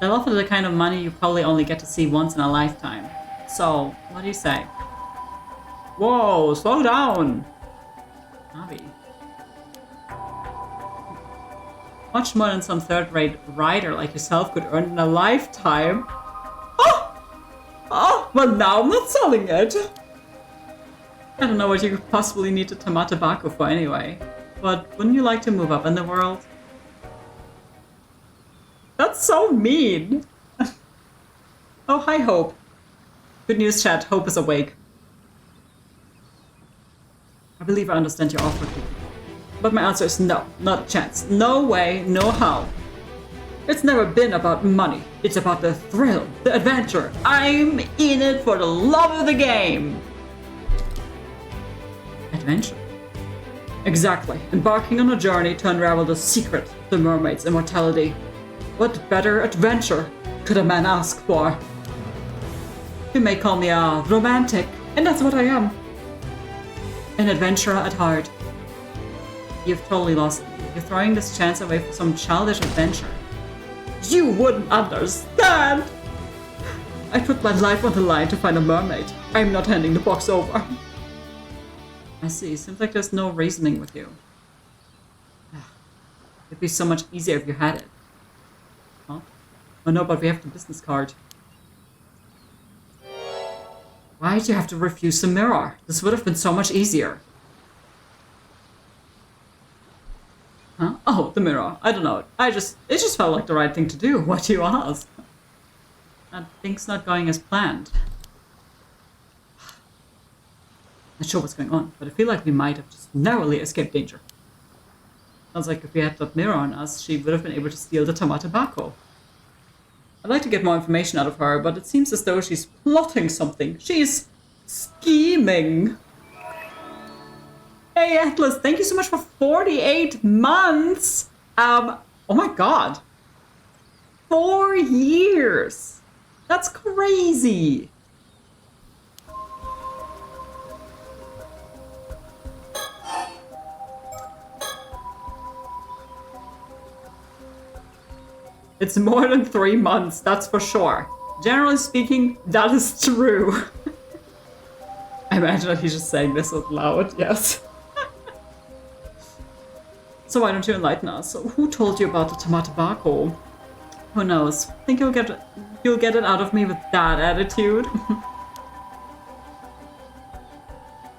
They'll offer the kind of money you probably only get to see once in a lifetime. So, what do you say? Whoa, slow down! Avi. Much more than some third-rate writer like yourself could earn in a lifetime. Oh, well now I'm not selling it. I don't know what you could possibly need a Tamatabako for anyway. But wouldn't you like to move up in the world? That's so mean. Oh, hi, Hope. Good news, chat. Hope is awake. I believe I understand your offer. But my answer is no, not a chance. No way, no how. It's never been about money. It's about the thrill, the adventure. I'm in it for the love of the game. Adventure? Exactly. Embarking on a journey to unravel the secret of the mermaid's immortality. What better adventure could a man ask for? You may call me a romantic, and that's what I am. An adventurer at heart. You've totally lost me. You're throwing this chance away for some childish adventure. You wouldn't understand! I put my life on the line to find a mermaid. I'm not handing the box over. I see. Seems like there's no reasoning with you. It'd be so much easier if you had it. Huh? Oh no, but we have the business card. Why'd you have to refuse the mirror? This would have been so much easier. Huh? Oh, the mirror. I don't know. It just felt like the right thing to do. What do you ask? And things not going as planned. Not sure what's going on, but I feel like we might have just narrowly escaped danger. Sounds like if we had that mirror on us, she would have been able to steal the Tamatabako. I'd like to get more information out of her, but it seems as though she's plotting something. She's scheming. Hey Atlas, thank you so much for 48 months! Oh my god. 4 years! That's crazy! It's more than 3 months, that's for sure. Generally speaking, that is true. I imagine that he's just saying this out loud, yes. So why don't you enlighten us? Who told you about the Tamatabako? Who knows? Think you'll get it out of me with that attitude?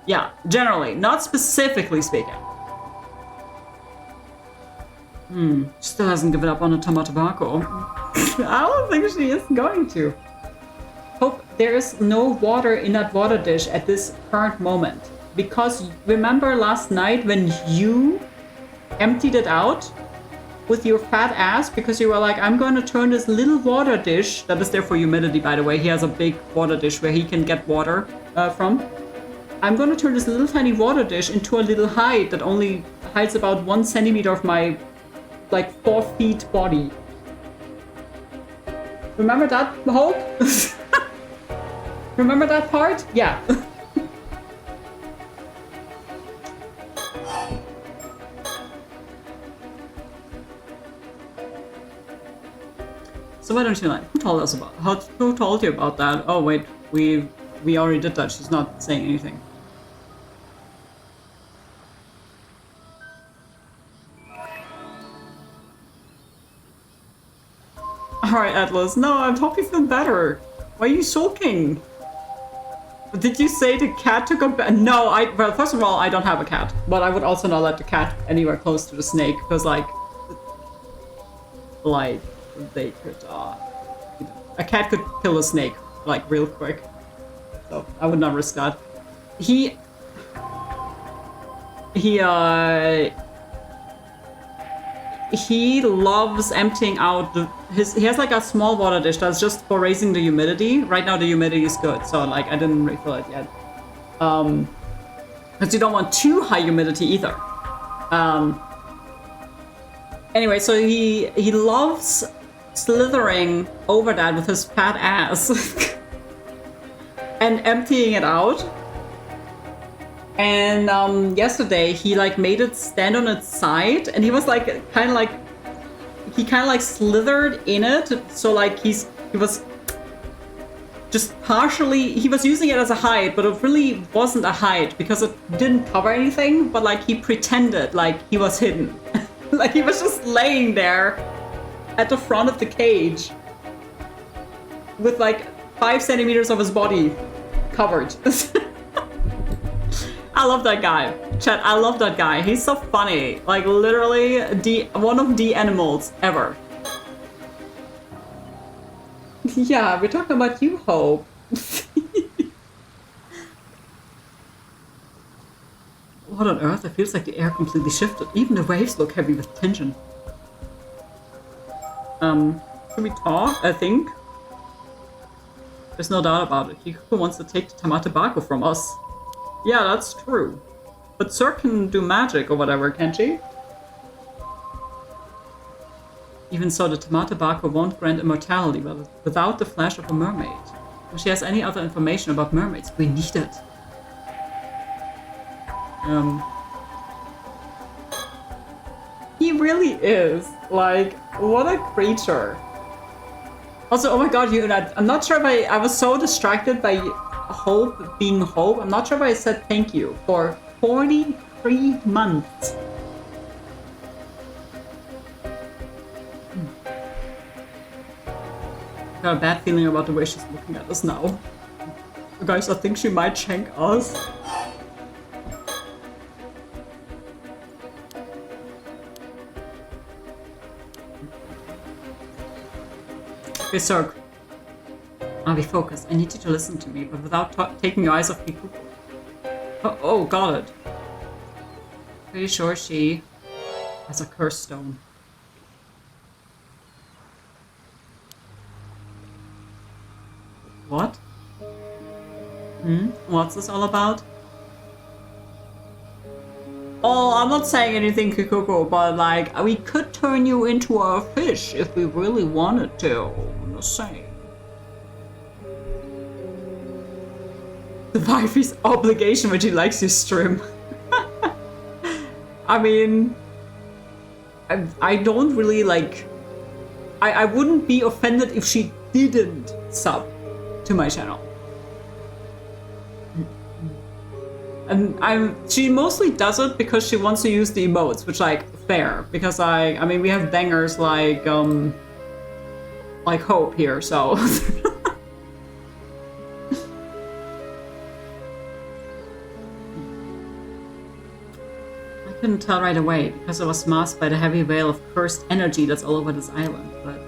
Yeah, generally, not specifically speaking. Still hasn't given up on the Tamatobako. I don't think she is going to. Hope there is no water in that water dish at this current moment. Because remember last night when you emptied it out with your fat ass because you were like, I'm going to turn this little water dish, that is there for humidity, by the way. He has a big water dish where he can get water from. I'm going to turn this little tiny water dish into a little hide that only hides about 1 centimeter of my, like, 4 feet body. Remember that, Hope? Remember that part? Yeah. So why don't you like? Who told us about? Who told you about that? Oh wait, we already did that. She's not saying anything. All right, Atlas. No, I hope you feel better. Why are you sulking? Did you say the cat took a bath? No, well, first of all, I don't have a cat, but I would also not let the cat anywhere close to the snake because, like they could, a cat could kill a snake like real quick, so I would not risk that. He loves emptying out he has like a small water dish that's just for raising the humidity. Right now the humidity is good, so like I didn't refill it yet. Because you don't want too high humidity either. Anyway, so he loves slithering over that with his fat ass and emptying it out. And yesterday he like made it stand on its side, and he was like kind of like slithered in it. So like he was just partially, he was using it as a hide, but it really wasn't a hide because it didn't cover anything. But like he pretended like he was hidden, like he was just laying there at the front of the cage with like 5 centimeters of his body covered. I love that guy. Chat, I love that guy. He's so funny. Like, literally, one of the animals ever. Yeah, we're talking about you, Hope. What on earth? It feels like the air completely shifted. Even the waves look heavy with tension. Should we talk? I think. There's no doubt about it. Kikuko wants to take the Tamatobako from us. Yeah, that's true. But Sir can do magic or whatever, can't she? Even so, the Tamatobako won't grant immortality without the flesh of a mermaid. If she has any other information about mermaids, we need it. He really is. Like, what a creature. Also, oh my god, I'm not sure if I was so distracted by Hope being Hope. I'm not sure if I said thank you for 43 months. Got a bad feeling about the way she's looking at us now. Guys, I think she might shank us. Okay, Sir. I'll be focused. I need you to listen to me, but without taking your eyes off Kikuko. Oh, got it. Pretty sure she has a curse stone. What? What's this all about? Oh, I'm not saying anything, Kikuko, but like, we could turn you into a fish if we really wanted to. I'm just saying. The wifey's obligation when she likes you stream. I mean, I don't really like... I wouldn't be offended if she didn't sub to my channel. And she mostly does it because she wants to use the emotes, which like fair, because I mean we have bangers like Hope here, so couldn't tell right away because it was masked by the heavy veil of cursed energy that's all over this island, but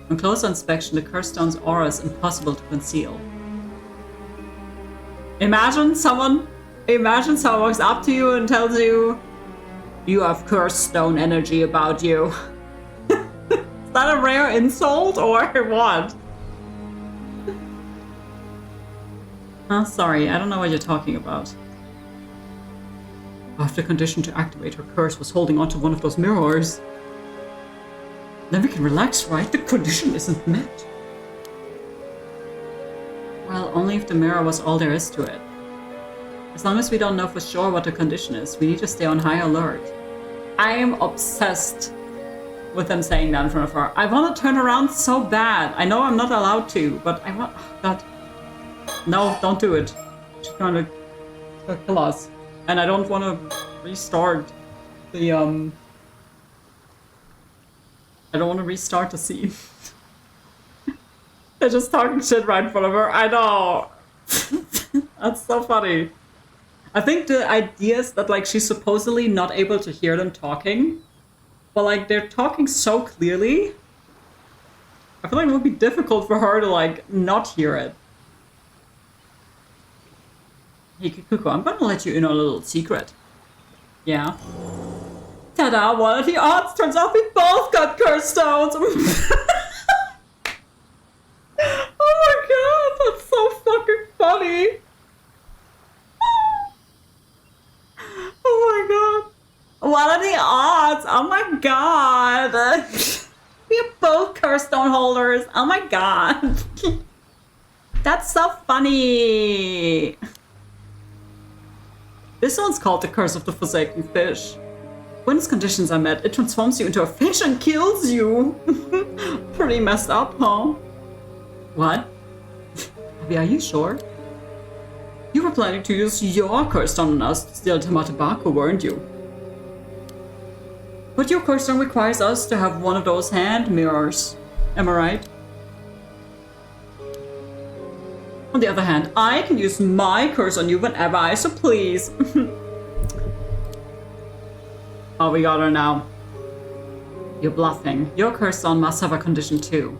on closer inspection, the cursed stone's aura is impossible to conceal. Imagine someone walks up to you and tells you, you have cursed stone energy about you. Is that a rare insult or what? Oh, sorry, I don't know what you're talking about. After condition to activate her curse was holding onto one of those mirrors. Then we can relax, right? The condition isn't met. Well, only if the mirror was all there is to it. As long as we don't know for sure what the condition is, we need to stay on high alert. I am obsessed with them saying that in front of her. I want to turn around so bad. I know I'm not allowed to, but I want... God. No, don't do it. She's going to kill us. And I don't want to restart the, I don't want to restart the scene. They're just talking shit right in front of her. I know. That's so funny. I think the idea is that, like, she's supposedly not able to hear them talking. But, like, they're talking so clearly. I feel like it would be difficult for her to, like, not hear it. Hey, Kuku, I'm gonna let you in on a little secret. Yeah. Ta-da, what are the odds? Turns out we both got cursed stones! Oh my god, that's so fucking funny! Oh my god. What are the odds? Oh my god! We are both cursed stone holders! Oh my god! That's so funny! This one's called the Curse of the Forsaken Fish. When its conditions are met, it transforms you into a fish and kills you. Pretty messed up, huh? What? Abby, are you sure? You were planning to use your curse stone on us to steal Tamatobako, weren't you? But your curse stone requires us to have one of those hand mirrors. Am I right? On the other hand, I can use my curse on you whenever I so please. Oh, we got her now. You're bluffing. Your curse stone must have a condition too.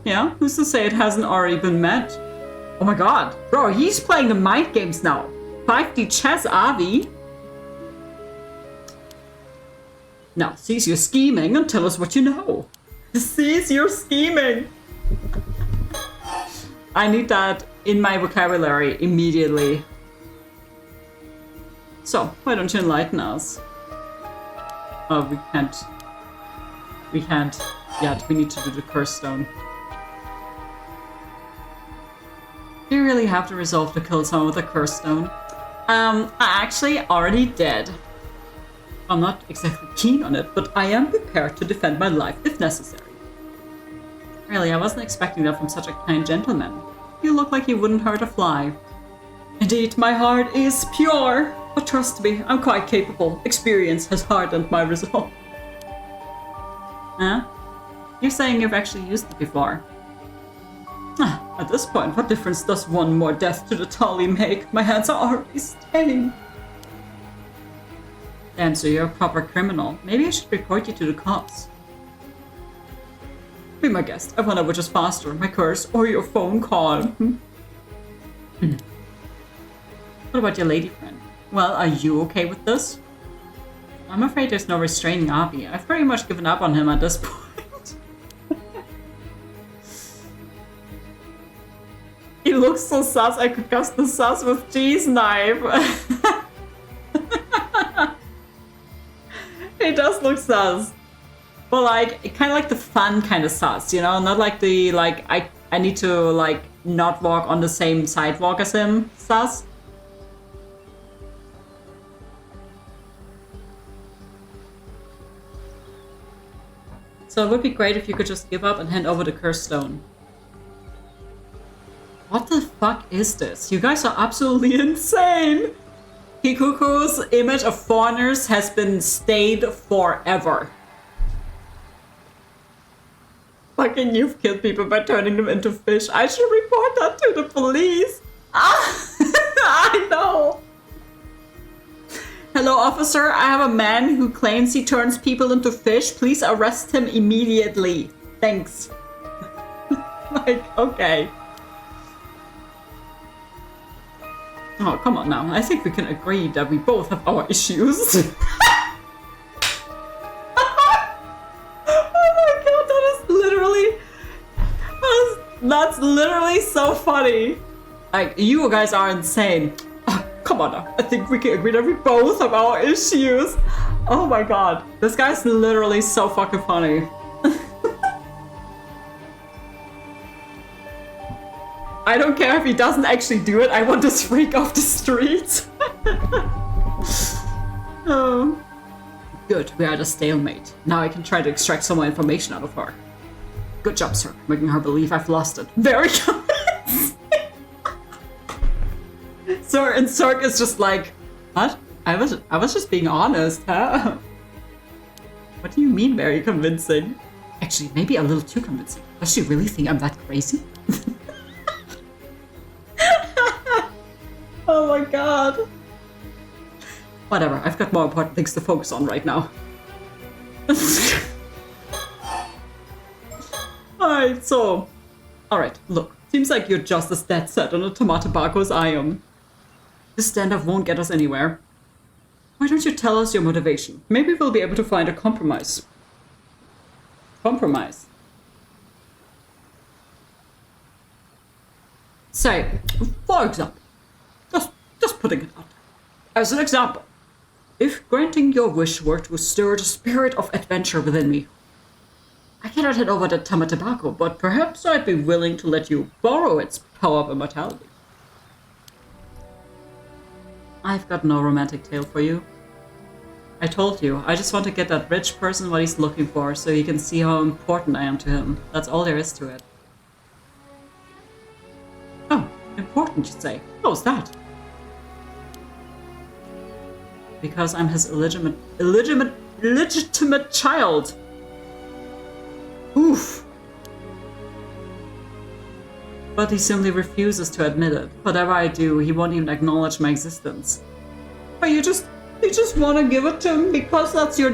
Yeah? Who's to say it hasn't already been met? Oh my god. Bro, he's playing the mind games now. 5D chess, Avi. Now, cease your scheming and tell us what you know. Cease your scheming. I need that in my vocabulary immediately. So, why don't you enlighten us? Oh, we can't. We can't yet. We need to do the curse stone. Do you really have to resolve to kill someone with a curse stone? I actually already did. I'm not exactly keen on it, but I am prepared to defend my life if necessary. Really, I wasn't expecting that from such a kind gentleman. You look like you wouldn't hurt a fly. Indeed, my heart is pure. But trust me, I'm quite capable. Experience has hardened my resolve. Huh? You're saying you've actually used it before. At this point, what difference does one more death to the tally make? My hands are already stained. Damn, so you're a proper criminal. Maybe I should report you to the cops. Be my guest. I wonder which is faster, my curse or your phone call. What about your lady friend? Well, are you okay with this? I'm afraid there's no restraining Avi. I've pretty much given up on him at this point. He looks so sus, I could cast the sus with cheese knife. He does look sus. But like, kind of like the fun kind of sus, you know? Not like the, like, I need to, like, not walk on the same sidewalk as him sus. So it would be great if you could just give up and hand over the curse stone. What the fuck is this? You guys are absolutely insane! Hikuku's image of foreigners has been stayed forever. Fucking you've killed people by turning them into fish. I should report that to the police. Ah, I know. Hello, officer. I have a man who claims he turns people into fish. Please arrest him immediately. Thanks. Like, okay. Oh, come on now. I think we can agree that we both have our issues. Oh my god, that's literally so funny. Like, you guys are insane. Oh, come on now. I think we can agree that we both have our issues. Oh my god. This guy's literally so fucking funny. I don't care if he doesn't actually do it. I want this freak off the streets. Oh. Good, we are at a stalemate. Now I can try to extract some more information out of her. Good job, sir. Making her believe I've lost it. Very convincing. Sir, and Cirque is just like, what? I was just being honest, huh? What do you mean very convincing? Actually, maybe a little too convincing. Does she really think I'm that crazy? Oh my god. Whatever, I've got more important things to focus on right now. Alright, so... Alright, look. Seems like you're just as dead set on a tomato barco as I am. This standoff won't get us anywhere. Why don't you tell us your motivation? Maybe we'll be able to find a compromise. Compromise? Say, for example, just putting it out there. As an example, if granting your wish were to stir the spirit of adventure within me, I cannot hand over the tobacco, but perhaps I'd be willing to let you borrow its power of immortality. I've got no romantic tale for you. I told you, I just want to get that rich person what he's looking for so he can see how important I am to him. That's all there is to it. Oh, important, you'd say. How's that? Because I'm his illegitimate child. Oof. But he simply refuses to admit it. Whatever I do, he won't even acknowledge my existence. But you just want to give it to him because that's your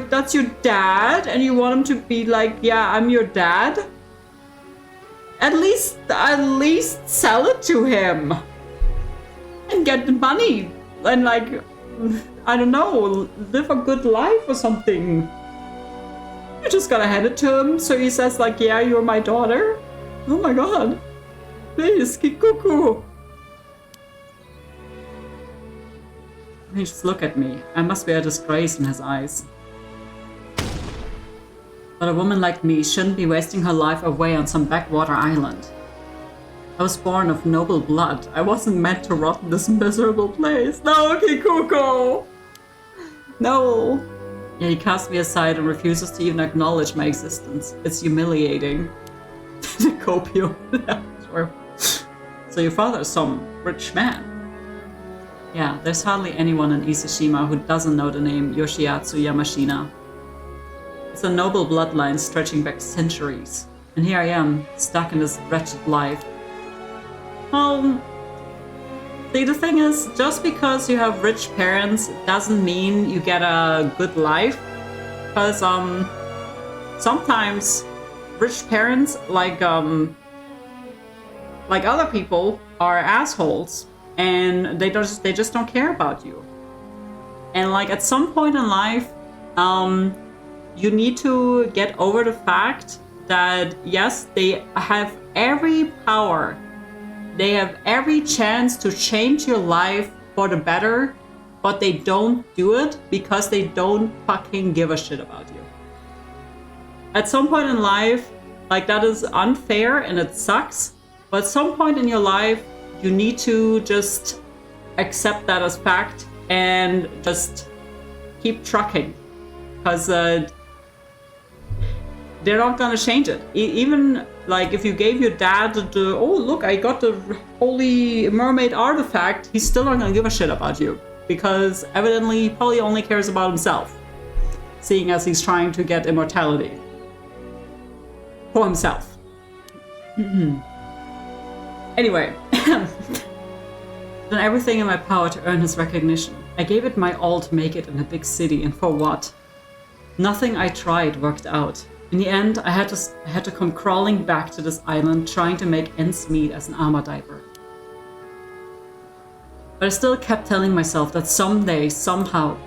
dad, and you want him to be like, yeah, I'm your dad. At least sell it to him and get the money and like, I don't know, live a good life or something. You just gotta hand it to him so he says like, yeah, you're my daughter. Oh my god. Please, Kikuku. I mean, just look at me. I must be a disgrace in his eyes. But a woman like me shouldn't be wasting her life away on some backwater island. I was born of noble blood. I wasn't meant to rot in this miserable place. No, Kikuko! No! Yeah, he cast me aside and refuses to even acknowledge my existence. It's humiliating. The Kopio. Sure. So your father is some rich man. Yeah, there's hardly anyone in Isashima who doesn't know the name Yoshiatsu Yamashina. It's a noble bloodline stretching back centuries. And here I am, stuck in this wretched life. Well, see, the thing is, just because you have rich parents doesn't mean you get a good life. Because, sometimes rich parents, like other people, are assholes. And they just don't care about you. And, like, at some point in life, you need to get over the fact that, yes, they have every power. They have every chance to change your life for the better, but they don't do it because they don't fucking give a shit about you. At some point in life, like, that is unfair and it sucks, but at some point in your life, you need to just accept that as fact and just keep trucking, because they're not gonna change it. Even like if you gave your dad the, oh look, I got the holy mermaid artifact, he's still not gonna give a shit about you, because evidently he probably only cares about himself, seeing as he's trying to get immortality for himself. Anyway, done everything in my power to earn his recognition. I gave it my all to make it in a big city, and for what? Nothing I tried worked out. In the end, I had to come crawling back to this island, trying to make ends meet as an armor diver. But I still kept telling myself that someday, somehow...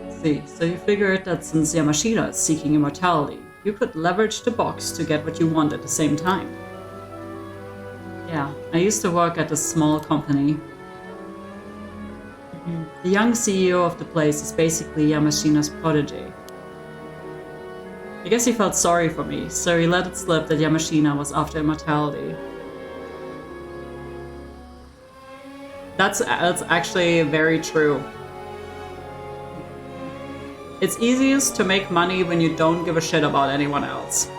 Let's see, so you figured that since Yamashita is seeking immortality, you could leverage the box to get what you want at the same time. Yeah, I used to work at a small company. The young CEO of the place is basically Yamashita's protege. I guess he felt sorry for me, so he let it slip that Yamashita was after immortality. That's actually very true. It's easiest to make money when you don't give a shit about anyone else.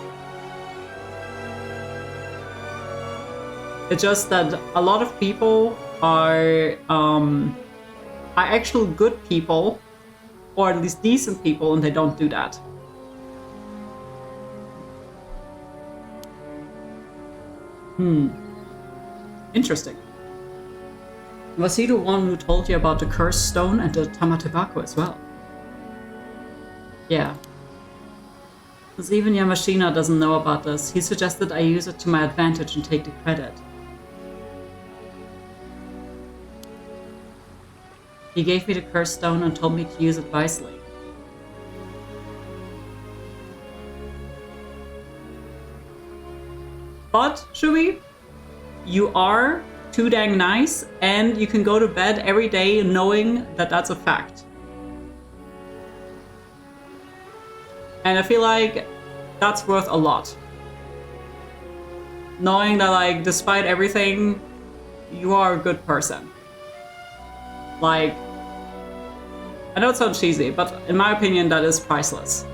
It's just that a lot of people are actual good people, or at least decent people, and they don't do that. Interesting. Was he the one who told you about the cursed stone and the Tamatebako as well? Yeah. Since even Yamashita doesn't know about this, he suggested I use it to my advantage and take the credit. He gave me the cursed stone and told me to use it wisely. But, Shubi, you are too dang nice, and you can go to bed every day knowing that that's a fact. And I feel like that's worth a lot. Knowing that, like, despite everything, you are a good person. Like, I know it sounds cheesy, but in my opinion, that is priceless.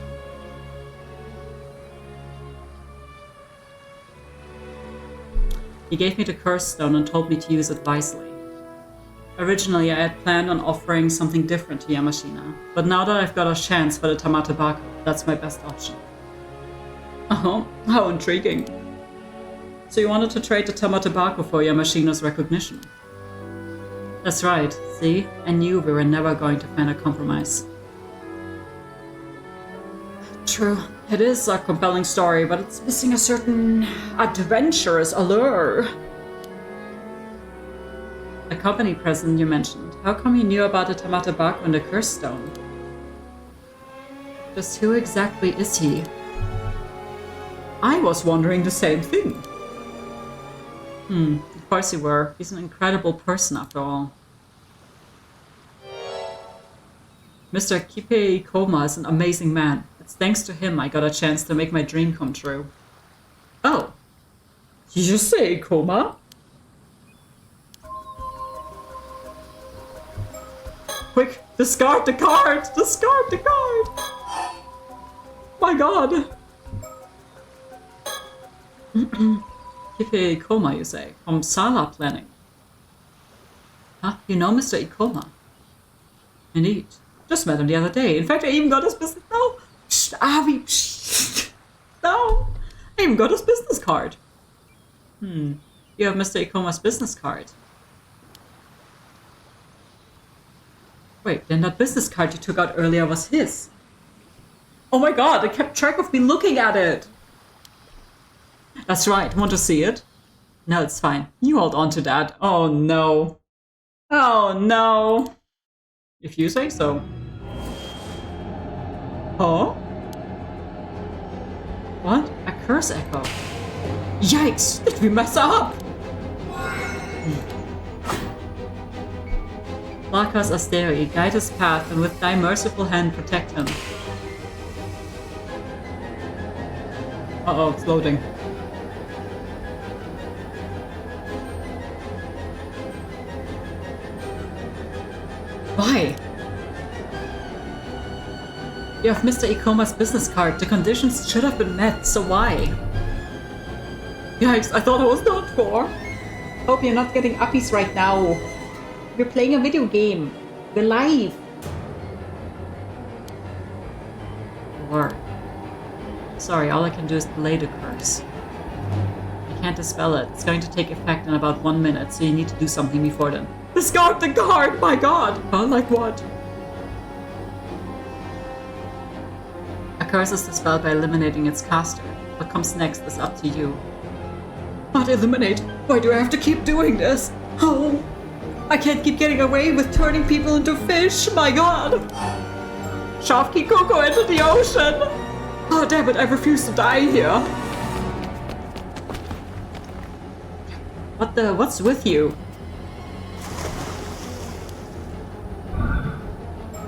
He gave me the cursed stone and told me to use it wisely. Originally, I had planned on offering something different to Yamashita, but now that I've got a chance for the Tamatebako, that's my best option. Oh, how intriguing. So you wanted to trade the Tamatebako for Yamashita's recognition? That's right, see? I knew we were never going to find a compromise. True, it is a compelling story, but it's missing a certain adventurous allure. The company president you mentioned, how come he knew about the Tamatebako and the Cursed Stone? Just who exactly is he? I was wondering the same thing. Of course you were. He's an incredible person after all. Mr. Kipe Ikoma is an amazing man. It's thanks to him I got a chance to make my dream come true. Oh. Did you say Ikoma? Quick, discard the card! Discard the card! My god! Kipe Ikoma, you say? From Sala Planning. Huh? You know Mr. Ikoma? Indeed. Just met him the other day. In fact, I even got his business... No! Psst, Avi! Psst. No! I even got his business card. You have Mr. Ikoma's business card. Wait, then that business card you took out earlier was his. Oh my god, I kept track of me looking at it! That's right, want to see it? No, it's fine. You hold on to that. Oh no. Oh no. If you say so. Huh? What? A curse echo. Yikes! Did we mess up? Lakas Asteri, guide his path and with thy merciful hand protect him. Uh-oh, it's loading. Why? You have Mr. Ikoma's business card. The conditions should have been met, so why? Yikes, I thought I was done for. Hope you're not getting uppies right now. We're playing a video game. We're live. Or... Sorry, all I can do is delay the curse. I can't dispel it. It's going to take effect in about 1 minute, so you need to do something before then. Discard the guard, my god! Oh, like what? A curse is dispelled by eliminating its caster. What comes next is up to you. Not eliminate! Why do I have to keep doing this? Oh! I can't keep getting away with turning people into fish, my god! Shove Kikuko into the ocean! Oh damn it, I refuse to die here! What's with you?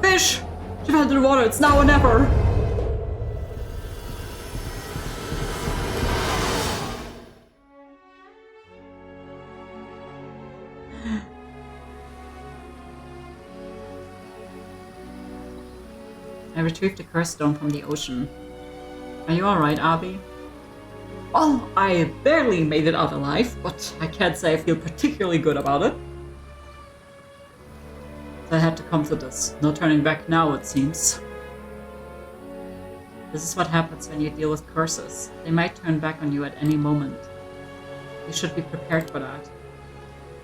Fish! She fell into the water, it's now or never! I retrieved the curse stone from the ocean. Are you alright, Abi? Well, I barely made it out alive, but I can't say I feel particularly good about it. So I had to come to this. No turning back now, it seems. This is what happens when you deal with curses. They might turn back on you at any moment. You should be prepared for that.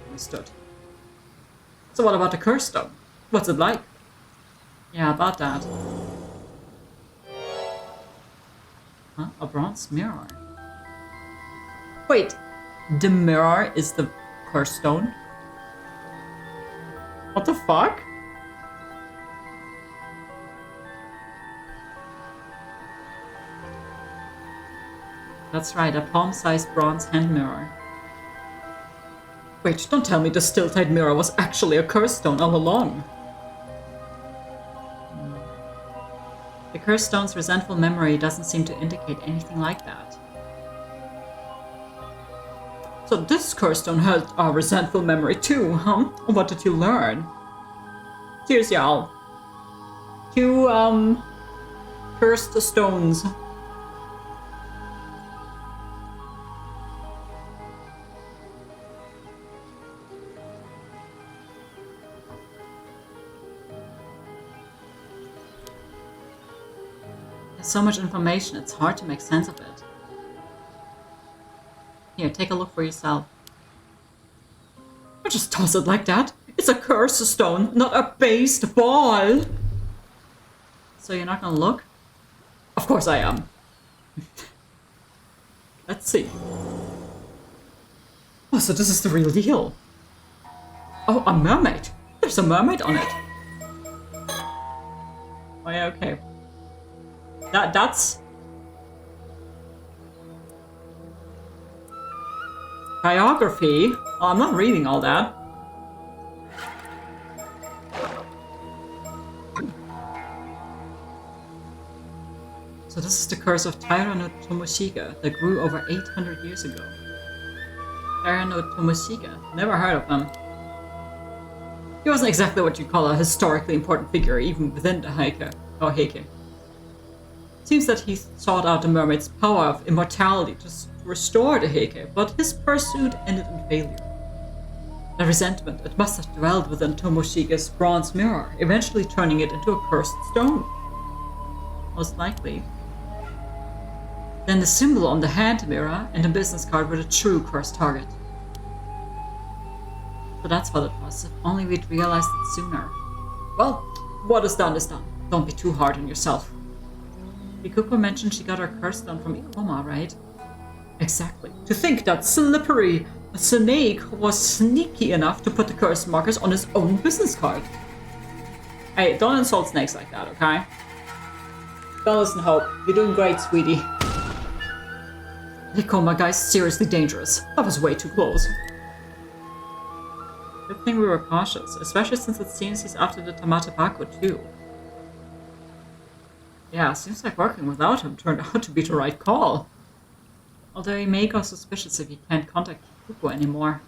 Understood. So what about the curse stone? What's it like? Yeah, about that. Huh? A bronze mirror. Wait, the mirror is the curse stone? What the fuck? That's right, a palm-sized bronze hand mirror. Wait, don't tell me the still-tight mirror was actually a curse stone all along. The curse stone's resentful memory doesn't seem to indicate anything like that. So this curse stone had a resentful memory too, huh? What did you learn? Cheers, y'all. 2, cursed stones. There's so much information, it's hard to make sense of it. Here, take a look for yourself. Don't just toss it like that. It's a curse stone, not a based ball. So you're not gonna look? Of course I am. Let's see. Oh, so this is the real deal. Oh, a mermaid. There's a mermaid on it. Oh yeah, okay. That's... biography? Oh, I'm not reading all that. So this is the curse of Taira no Tomoshiga that grew over 800 years ago. Taira no Tomoshiga? Never heard of him. He wasn't exactly what you'd call a historically important figure, even within the Heike. Or Heike. Seems that he sought out the mermaid's power of immortality to restore the Heike, but his pursuit ended in failure. The resentment, it must have dwelled within Tomoshige's bronze mirror, eventually turning it into a cursed stone. Most likely. Then the symbol on the hand mirror and the business card were the true cursed target. So that's what it was, if only we'd realized it sooner. Well, what is done is done. Don't be too hard on yourself. Ikuko mentioned she got her curse stone from Ikoma, right? Exactly. To think that slippery snake was sneaky enough to put the curse markers on his own business card. Hey, don't insult snakes like that, okay? Don't listen, Hope. You're doing great, sweetie. Ikoma guy's seriously dangerous. That was way too close. Good thing we were cautious, especially since it seems he's after the Tamatebako too. Yeah, seems like working without him turned out to be the right call. Although he may go suspicious if he can't contact Kikuko anymore.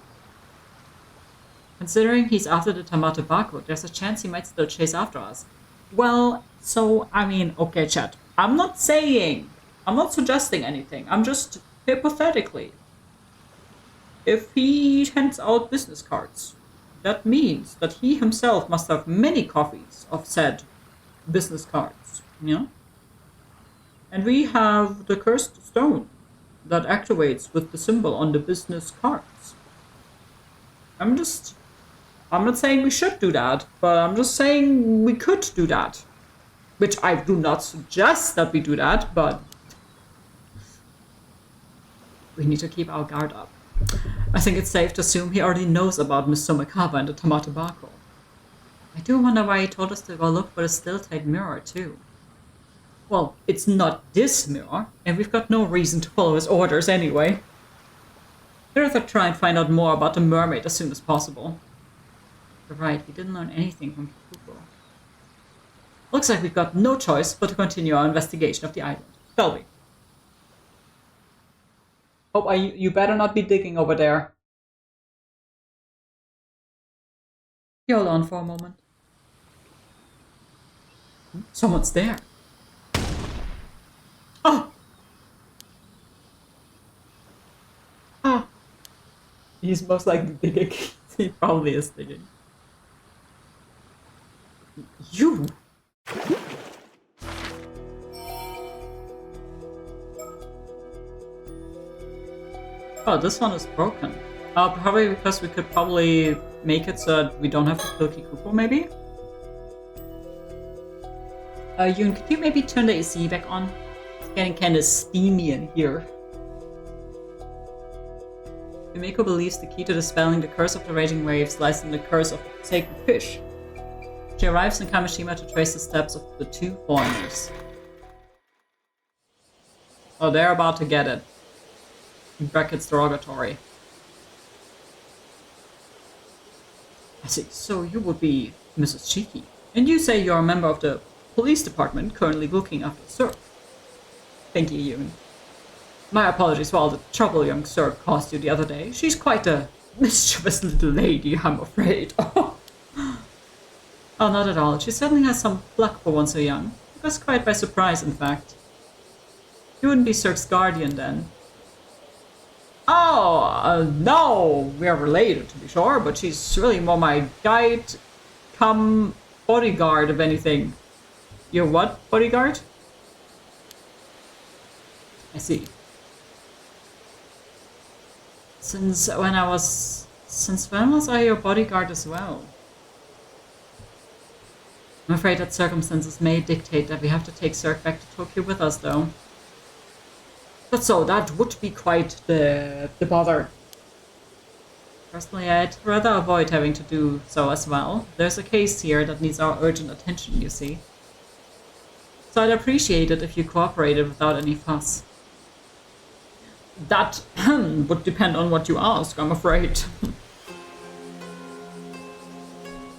Considering he's after the Tamatebako, there's a chance he might still chase after us. Well, so, I mean, okay, chat. I'm not suggesting anything. I'm just hypothetically. If he hands out business cards, that means that he himself must have many copies of said business cards. Yeah, and we have the cursed stone that activates with the symbol on the business cards. I'm just I'm not saying we should do that, but I'm just saying we could do that. Which I do not suggest that we do that, but we need to keep our guard up. I think it's safe to assume he already knows about Miss Somakawa and the Tamatobako. I do wonder why he told us to go look for the still-tight mirror, too. Well, it's not this mirror, and we've got no reason to follow his orders anyway. Better to try and find out more about the mermaid as soon as possible. You're right, we didn't learn anything from Kikuko. Looks like we've got no choice but to continue our investigation of the island. Shall we? Oh, you better not be digging over there. You hold on for a moment. Someone's there. Oh! Ah! He's most likely digging. He probably is digging. You! Oh, this one is broken. Probably because we could probably make it so that we don't have to kill Kikuko, maybe? Yoon, could you maybe turn the AC back on? It's getting kinda steamy in here. Yumeko believes the key to dispelling the curse of the raging waves lies in the curse of the sacred fish. She arrives in Kamishima to trace the steps of the two foreigners. Oh, they're about to get it. In brackets derogatory. I see, so you would be Mrs. Chiki. And you say you're a member of the police department currently looking after Sir. Thank you, Yoon. My apologies for all the trouble young Sir caused you the other day. She's quite a mischievous little lady, I'm afraid. Oh, not at all. She certainly has some pluck for one so young. Took us quite by surprise, in fact. You wouldn't be Sir's guardian, then? Oh, no, we are related, to be sure, but she's really more my guide, come bodyguard, if anything. Your what, bodyguard? I see. Since when was I your bodyguard as well? I'm afraid that circumstances may dictate that we have to take Cirque back to Tokyo with us, though. But so, that would be quite the bother. Personally, I'd rather avoid having to do so as well. There's a case here that needs our urgent attention, you see. So I'd appreciate it if you cooperated without any fuss. That would depend on what you ask, I'm afraid.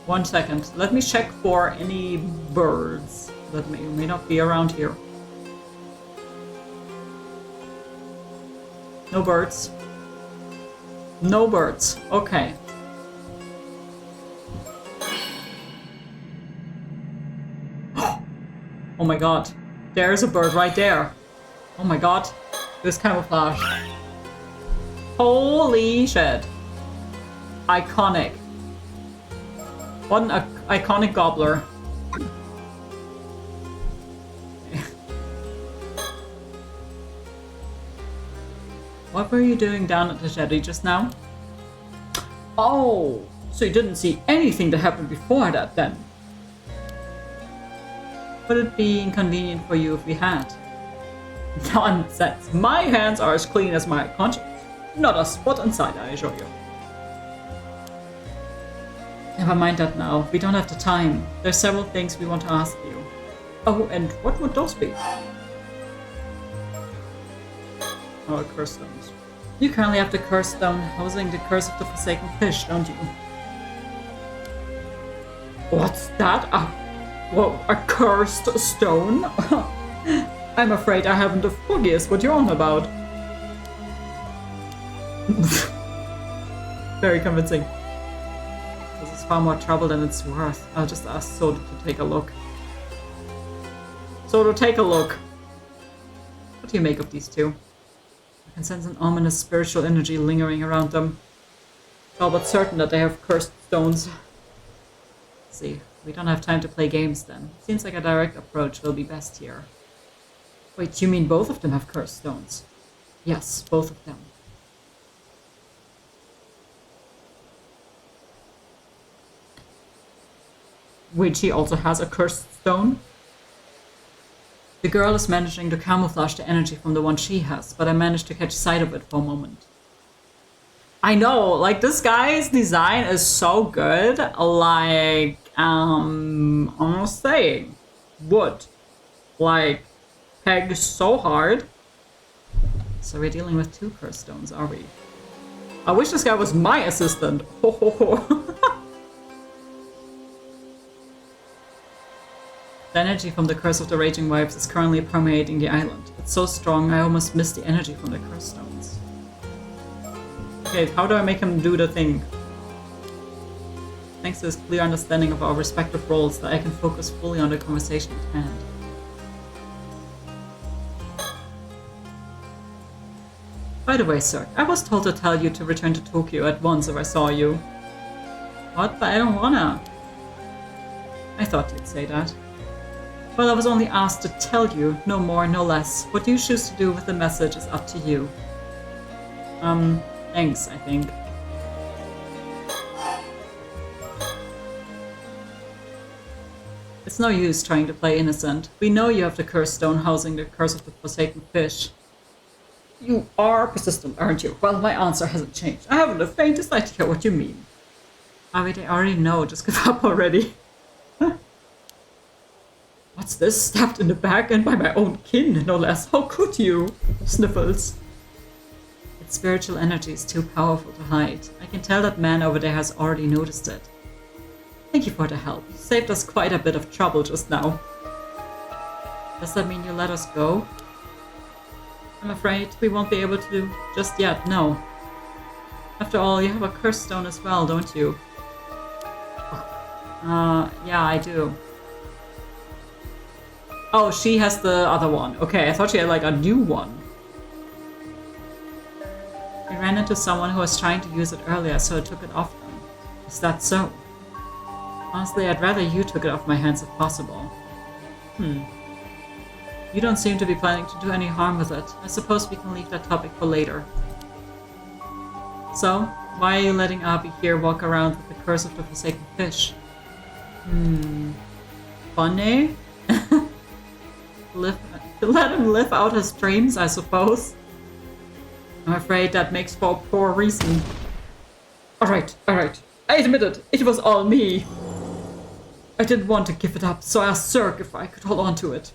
1 second. Let me check for any birds that may or may not be around here. No birds. No birds. Okay. Oh my god. There's a bird right there. Oh my god. There's camouflage. Holy shit. Iconic. What an iconic gobbler. What were you doing down at the jetty just now? Oh, so you didn't see anything that happened before that then? Would it be inconvenient for you if we had? Nonsense. My hands are as clean as my conscience. Not a spot inside, I assure you. Never mind that now. We don't have the time. There's several things we want to ask you. Oh, and what would those be? Oh, curse stones. You currently have the curse stone housing the curse of the forsaken fish, don't you? What's that? A cursed stone? I'm afraid I haven't the foggiest what you're on about. Very convincing. This is far more trouble than it's worth. I'll just ask Soda to take a look. Soda, take a look. What do you make of these two? I can sense an ominous spiritual energy lingering around them. All but certain that they have cursed stones. Let's see, we don't have time to play games then. Seems like a direct approach will be best here. Wait, you mean both of them have cursed stones? Yes, both of them. which he also has a cursed stone. The girl is managing to camouflage the energy from the one she has, but I managed to catch sight of it for a moment. I know, like, this guy's design is so good. Like, I'm saying, wood. Like, pegged so hard. So we're dealing with 2 curse stones, are we? I wish this guy was my assistant. Ho ho ho. The energy from the Curse of the Raging Waves is currently permeating the island. It's so strong, I almost miss the energy from the curse stones. Okay, how do I make him do the thing? Thanks to his clear understanding of our respective roles, that I can focus fully on the conversation at hand. By the way, sir, I was told to tell you to return to Tokyo at once if I saw you. What? But I don't wanna. I thought you'd say that. Well, I was only asked to tell you, no more, no less. What you choose to do with the message is up to you. Thanks, I think. It's no use trying to play innocent. We know you have the curse stone housing the curse of the forsaken fish. You are persistent, aren't you? Well, my answer hasn't changed. I haven't the faintest idea what you mean. I mean, I already know. Just give up already. What's this? Stabbed in the back and by my own kin, no less. How could you? Sniffles. Its spiritual energy is too powerful to hide. I can tell that man over there has already noticed it. Thank you for the help. You saved us quite a bit of trouble just now. Does that mean you let us go? I'm afraid we won't be able to just yet, no. After all, you have a curse stone as well, don't you? Yeah, I do. Oh, she has the other one. Okay, I thought she had like a new one. We ran into someone who was trying to use it earlier, so I took it off them. Is that so? Honestly, I'd rather you took it off my hands if possible. You don't seem to be planning to do any harm with it. I suppose we can leave that topic for later. So, why are you letting Abi here walk around with the curse of the forsaken fish? Funny? Let him live out his dreams, I suppose. I'm afraid that makes for a poor reason. Alright. I admit it. It was all me. I didn't want to give it up, so I asked Zerg if I could hold on to it.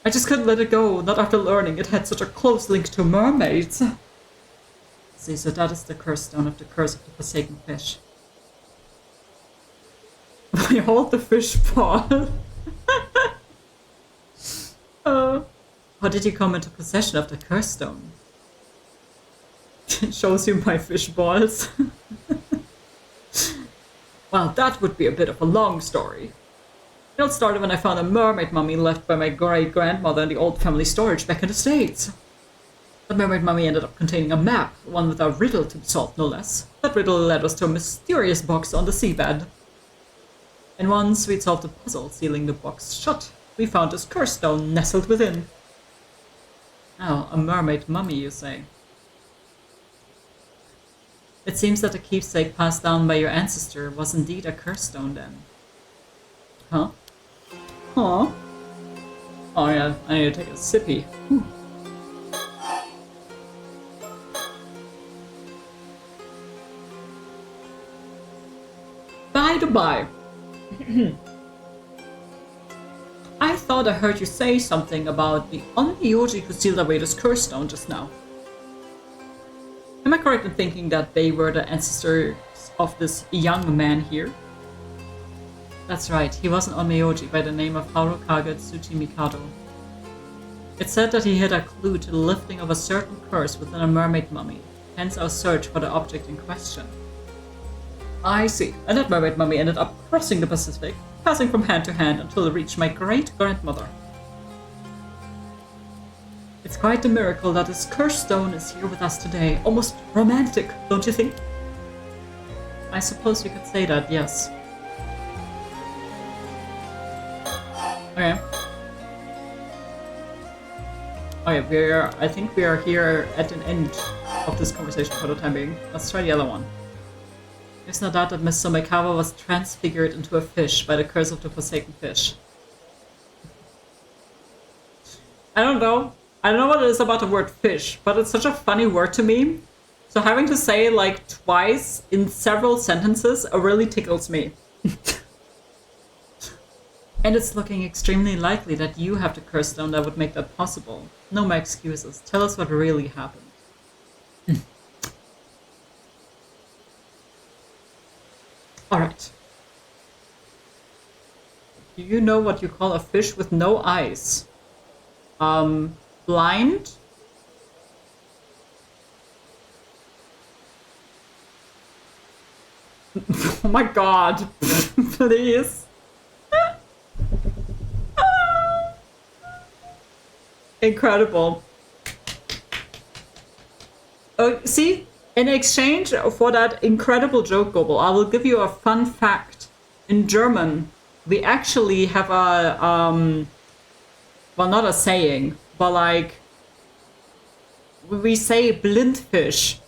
I just couldn't let it go, not after learning it had such a close link to mermaids. See, so that is the curse stone of the curse of the forsaken fish. I hold the fish ball. How did you come into possession of the curse stone? It shows you my fish balls. Well, that would be a bit of a long story. It all started when I found a mermaid mummy left by my great-grandmother in the old family storage back in the States. The mermaid mummy ended up containing a map, one with a riddle to be solved no less. That riddle led us to a mysterious box on the seabed. And once we'd solved the puzzle sealing the box shut, we found this curse stone nestled within. Oh, a mermaid mummy, you say? It seems that the keepsake passed down by your ancestor was indeed a curse stone then. Huh? Oh yeah, I need to take a sippy. Whew. By the by. I thought I heard you say something about the Onmyoji who sealed away this curse stone just now. Am I correct in thinking that they were the ancestors of this young man here? That's right, he was an Onmyoji by the name of Harukage Tsuchi Mikado. It said that he had a clue to the lifting of a certain curse within a mermaid mummy, hence our search for the object in question. I see, and that mermaid mummy ended up crossing the Pacific, passing from hand to hand until it reached my great-grandmother. It's quite a miracle that this cursed stone is here with us today. Almost romantic, don't you think? I suppose you could say that, yes. Okay. Okay, I think we are here at an end of this conversation for the time being. Let's try the other one. There's no doubt that Miss Somekawa was transfigured into a fish by the curse of the Forsaken Fish. I don't know. I don't know what it is about the word fish, but it's such a funny word to me. So having to say like twice in several sentences really tickles me. And it's looking extremely likely that you have the curse stone that would make that possible. No more excuses. Tell us what really happened. Alright. Do you know what you call a fish with no eyes? Blind? Oh my god. Please. Incredible. See, in exchange for that incredible joke, Gobel, I will give you a fun fact. In German, we actually have a, well, not a saying, but like, we say blindfish,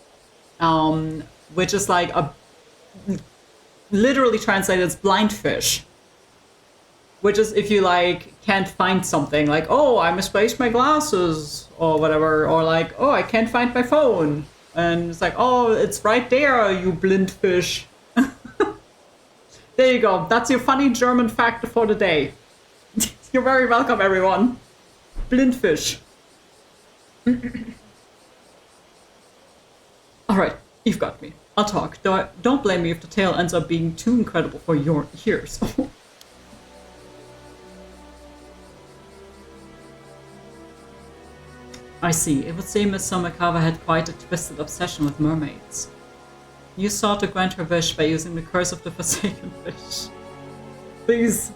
which is like a, literally translated as blind fish. Which is if you like can't find something, like, oh, I misplaced my glasses or whatever, or like, oh, I can't find my phone. And it's like, oh, it's right there, you blind fish. There you go. That's your funny German fact for the day. You're very welcome, everyone. Blind fish. Alright, you've got me. I'll talk. Don't blame me if the tale ends up being too incredible for your ears. I see. It would seem Miss Somekawa had quite a twisted obsession with mermaids. You sought to grant her wish by using the curse of the Forsaken Fish. Please.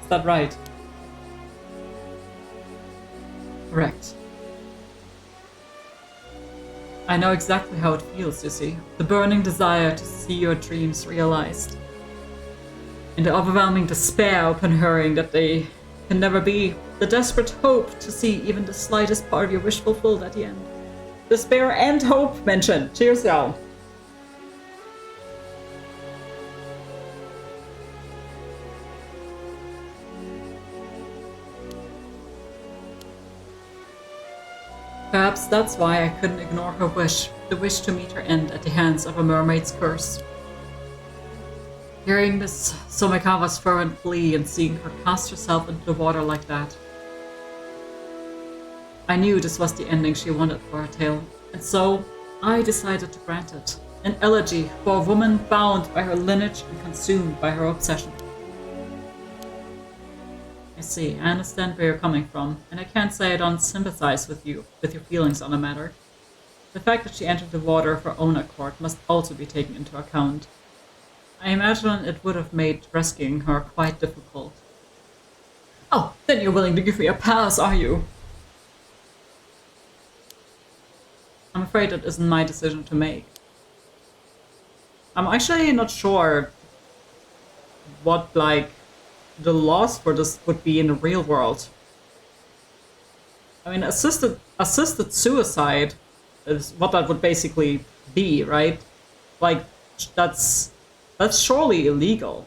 Is that right? Correct. I know exactly how it feels, you see. The burning desire to see your dreams realized. And the overwhelming despair upon hearing that they can never be. The desperate hope to see even the slightest part of your wish fulfilled at the end. Despair and hope mentioned. Cheers, y'all. Perhaps that's why I couldn't ignore her wish, the wish to meet her end at the hands of a mermaid's curse. Hearing Miss Somekawa's fervent plea and seeing her cast herself into the water like that, I knew this was the ending she wanted for her tale, and so I decided to grant it. An elegy for a woman bound by her lineage and consumed by her obsession. I see, I understand where you're coming from, and I can't say I don't sympathize with your feelings on the matter. The fact that she entered the water of her own accord must also be taken into account. I imagine it would have made rescuing her quite difficult. Oh, then you're willing to give me a pass, are you? I'm afraid it isn't my decision to make. I'm actually not sure what, like, the laws for this would be in the real world. I mean, assisted suicide is what that would basically be, right? Like, that's surely illegal.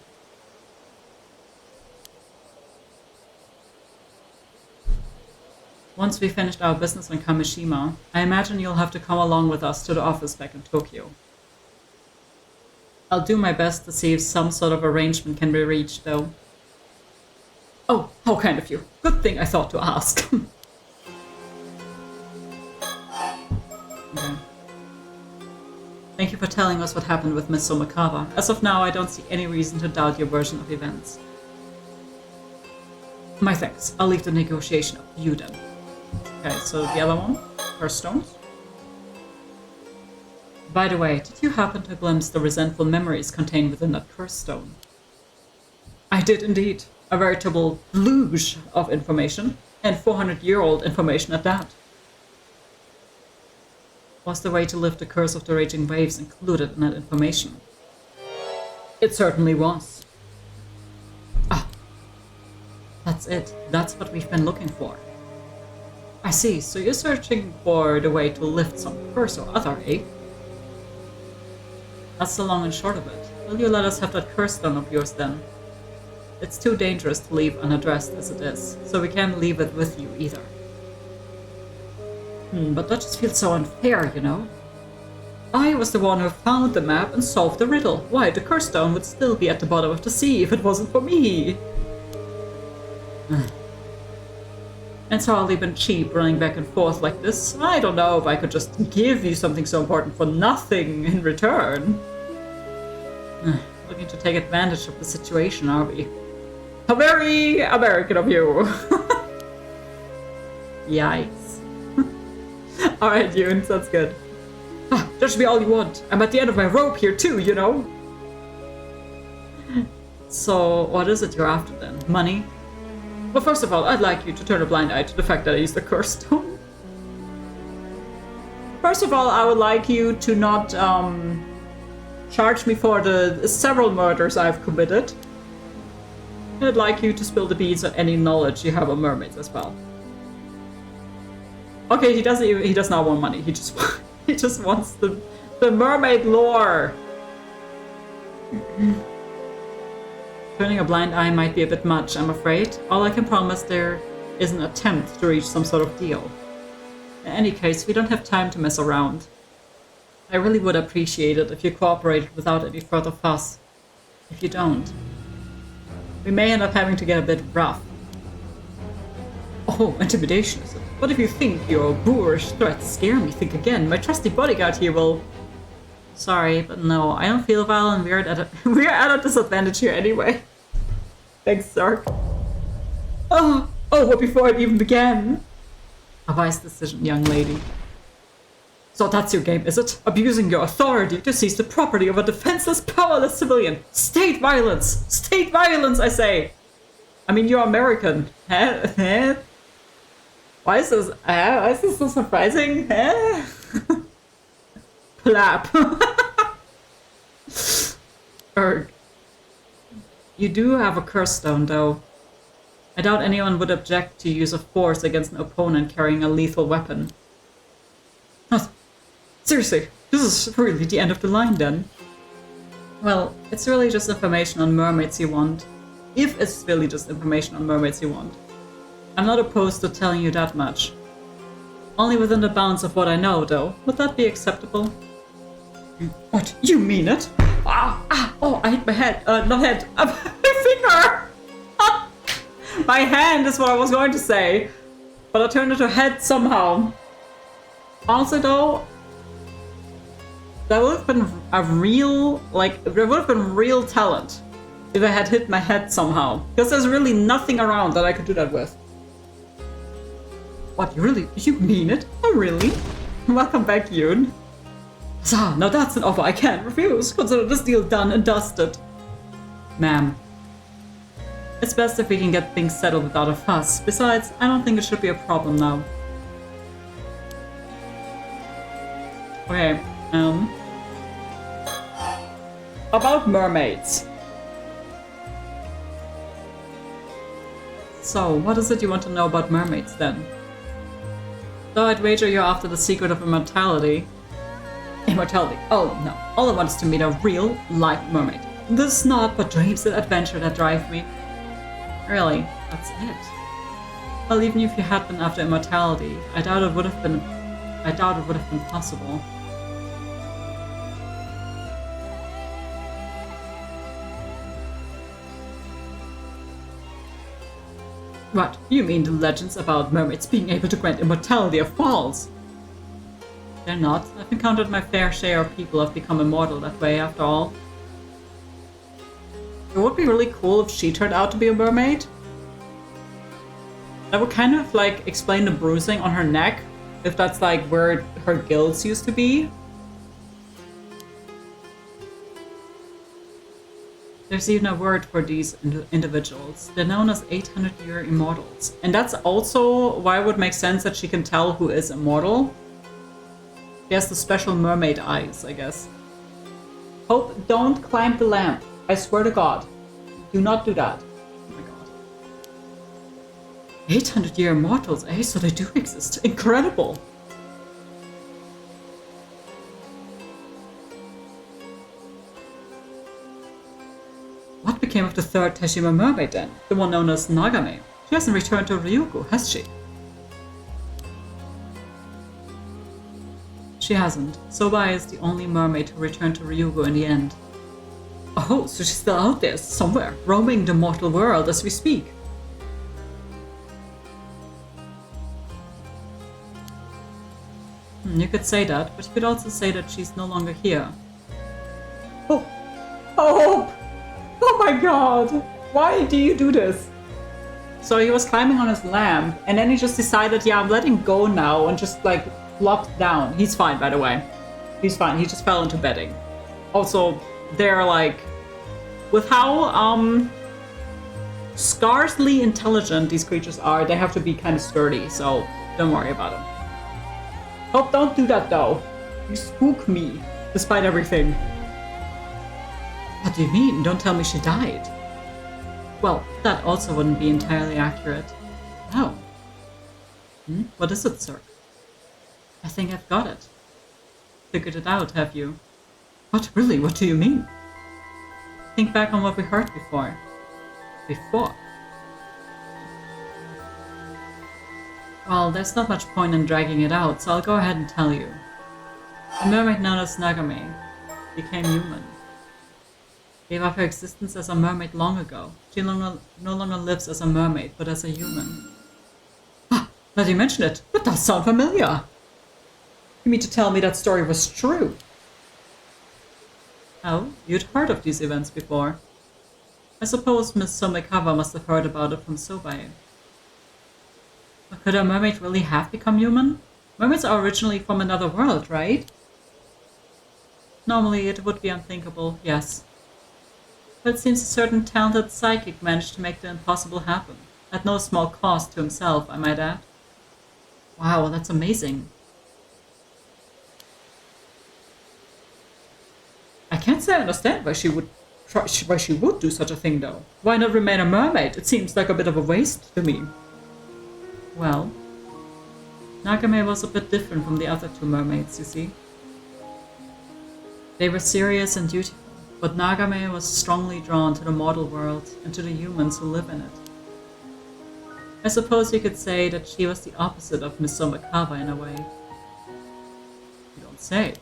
Once we finished our business in Kamishima, I imagine you'll have to come along with us to the office back in Tokyo. I'll do my best to see if some sort of arrangement can be reached, though. Oh, how kind of you. Good thing I thought to ask. Okay. Thank you for telling us what happened with Miss Somekawa. As of now, I don't see any reason to doubt your version of events. My thanks. I'll leave the negotiation up to you then. Okay, so the other one, her stones. By the way, did you happen to glimpse the resentful memories contained within that curse stone? I did indeed. A veritable deluge of information, and 400-year-old information at that. Was the way to lift the curse of the raging waves included in that information? It certainly was. Ah, that's it. That's what we've been looking for. I see, so you're searching for the way to lift some curse or other, eh? That's the long and short of it. Will you let us have that curse stone of yours then? It's too dangerous to leave unaddressed as it is, so we can't leave it with you either. But that just feels so unfair, you know? I was the one who found the map and solved the riddle. Why, the curse stone would still be at the bottom of the sea if it wasn't for me. And so I'll been cheap running back and forth like this. I don't know if I could just give you something so important for nothing in return. Looking to take advantage of the situation, are we? How very American of you! Yikes. Alright, Yoon, that's good. Judge me all you want. I'm at the end of my rope here too, you know? So, what is it you're after then? Money? Well, first of all, I'd like you to turn a blind eye to the fact that I used the curse stone. First of all, I would like you to not charge me for the several murders I've committed. I'd like you to spill the beans on any knowledge you have of mermaids as well. Okay, he does not want money. He just wants the mermaid lore. Turning a blind eye might be a bit much, I'm afraid. All I can promise there is an attempt to reach some sort of deal. In any case, we don't have time to mess around. I really would appreciate it if you cooperated without any further fuss. If you don't, we may end up having to get a bit rough. Oh, intimidation is it? What if you think your boorish threats scare me? Think again. My trusty bodyguard here will... Sorry, but no, I don't feel well and we're at a disadvantage here anyway. Thanks, Zark. Oh, but before it even began. A wise decision, young lady. So that's your game, is it? Abusing your authority to seize the property of a defenseless, powerless civilian. State violence! State violence, I say! I mean, you're American. Huh? Why is this so surprising? Huh? Plap. Erg. You do have a curse stone, though. I doubt anyone would object to use of force against an opponent carrying a lethal weapon. What? Seriously, this is really the end of the line, then? Well, it's really just information on mermaids you want. If it's really just information on mermaids you want. I'm not opposed to telling you that much. Only within the bounds of what I know, though. Would that be acceptable? What? You mean it? Oh, I hit my head. Not head. My finger! My hand is what I was going to say. But I turned into head somehow. Honestly, though, that would have been a real, there would have been real talent if I had hit my head somehow. Because there's really nothing around that I could do that with. What, you mean it? Oh, really? Welcome back, Yoon. Now that's an offer I can't refuse. Consider this deal done and dusted. Ma'am. It's best if we can get things settled without a fuss. Besides, I don't think it should be a problem now. Okay, about mermaids. So, what is it you want to know about mermaids, then? Though I'd wager you're after the secret of immortality. Immortality? Oh, no. All I want is to meet a real, live mermaid. This is not but dreams and adventure that drive me. Really, that's it. Well, even if you had been after immortality, I doubt it would have been possible. What? You mean the legends about mermaids being able to grant immortality are false? They're not. I've encountered my fair share of people who have become immortal that way, after all. It would be really cool if she turned out to be a mermaid. That would kind of, explain the bruising on her neck, if that's, where her gills used to be. There's even a word for these individuals. They're known as 800-year immortals. And that's also why it would make sense that she can tell who is immortal. She has the special mermaid eyes, I guess. Hope, don't climb the lamp. I swear to God. Do not do that. Oh my God. 800-year immortals, eh? So they do exist. Incredible. became of the third Teshima mermaid then? The one known as Nagame? She hasn't returned to Ryugu, has she? She hasn't. Sobai is the only mermaid who returned to Ryugu in the end. Oh, so she's still out there somewhere, roaming the mortal world as we speak. You could say that, but you could also say that she's no longer here. Oh! Oh! Oh my god! Why do you do this? So he was climbing on his lamp, and then he just decided, yeah, I'm letting go now, and just like flopped down. He's fine, by the way. He's fine. He just fell into bedding. Also, they're like, with how scarcely intelligent these creatures are, they have to be kind of sturdy, so don't worry about them. Oh, don't do that though. You spook me, despite everything. What do you mean? Don't tell me she died. Well, that also wouldn't be entirely accurate. Oh. What is it, sir? I think I've got it. Figured it out, have you? What, really? What do you mean? Think back on what we heard before. Before? Well, there's not much point in dragging it out, so I'll go ahead and tell you. The mermaid known as Nagame became human. Gave up her existence as a mermaid long ago. She no longer lives as a mermaid, but as a human. Ah, now that you mention it, that does sound familiar. You mean to tell me that story was true? Oh, you'd heard of these events before. I suppose Miss Somekawa must have heard about it from Sobai. But could a mermaid really have become human? Mermaids are originally from another world, right? Normally it would be unthinkable, yes. But it seems a certain talented psychic managed to make the impossible happen. At no small cost to himself, I might add. Wow, that's amazing. I can't say I understand why she would do such a thing, though. Why not remain a mermaid? It seems like a bit of a waste to me. Well, Nagame was a bit different from the other two mermaids, you see. They were serious and dutiful, but Nagame was strongly drawn to the mortal world and to the humans who live in it. I suppose you could say that she was the opposite of Miss Somekawa in a way. You don't say.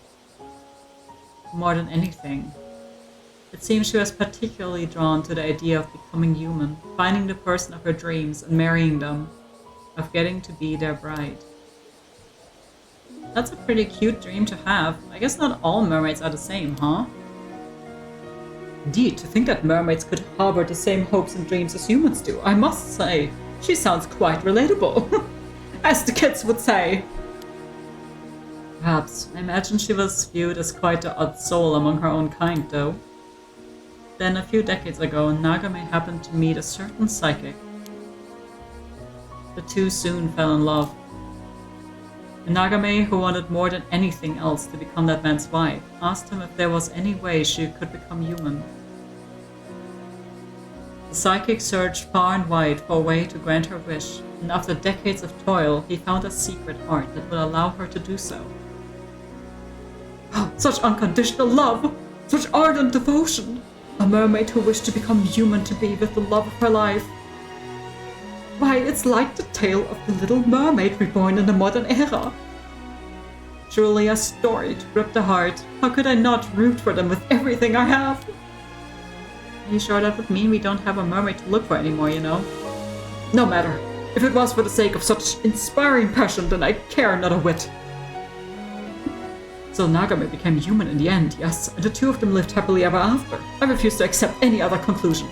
More than anything, it seems she was particularly drawn to the idea of becoming human, finding the person of her dreams and marrying them, of getting to be their bride. That's a pretty cute dream to have. I guess not all mermaids are the same, huh? Indeed, to think that mermaids could harbor the same hopes and dreams as humans do, I must say, she sounds quite relatable, as the kids would say. Perhaps. I imagine she was viewed as quite the odd soul among her own kind, though. Then, a few decades ago, Nagame happened to meet a certain psychic. The two soon fell in love. And Nagame, who wanted more than anything else to become that man's wife, asked him if there was any way she could become human. The psychic searched far and wide for a way to grant her wish, and after decades of toil, he found a secret heart that would allow her to do so. Oh, such unconditional love! Such ardent devotion! A mermaid who wished to become human to be with the love of her life. Why, it's like the tale of the little mermaid reborn in the modern era. Truly a story to grip the heart. How could I not root for them with everything I have? Are you sure that would mean we don't have a mermaid to look for anymore, you know? No matter. If it was for the sake of such inspiring passion, then I care not a whit. So Nagame became human in the end, yes, and the two of them lived happily ever after. I refuse to accept any other conclusion.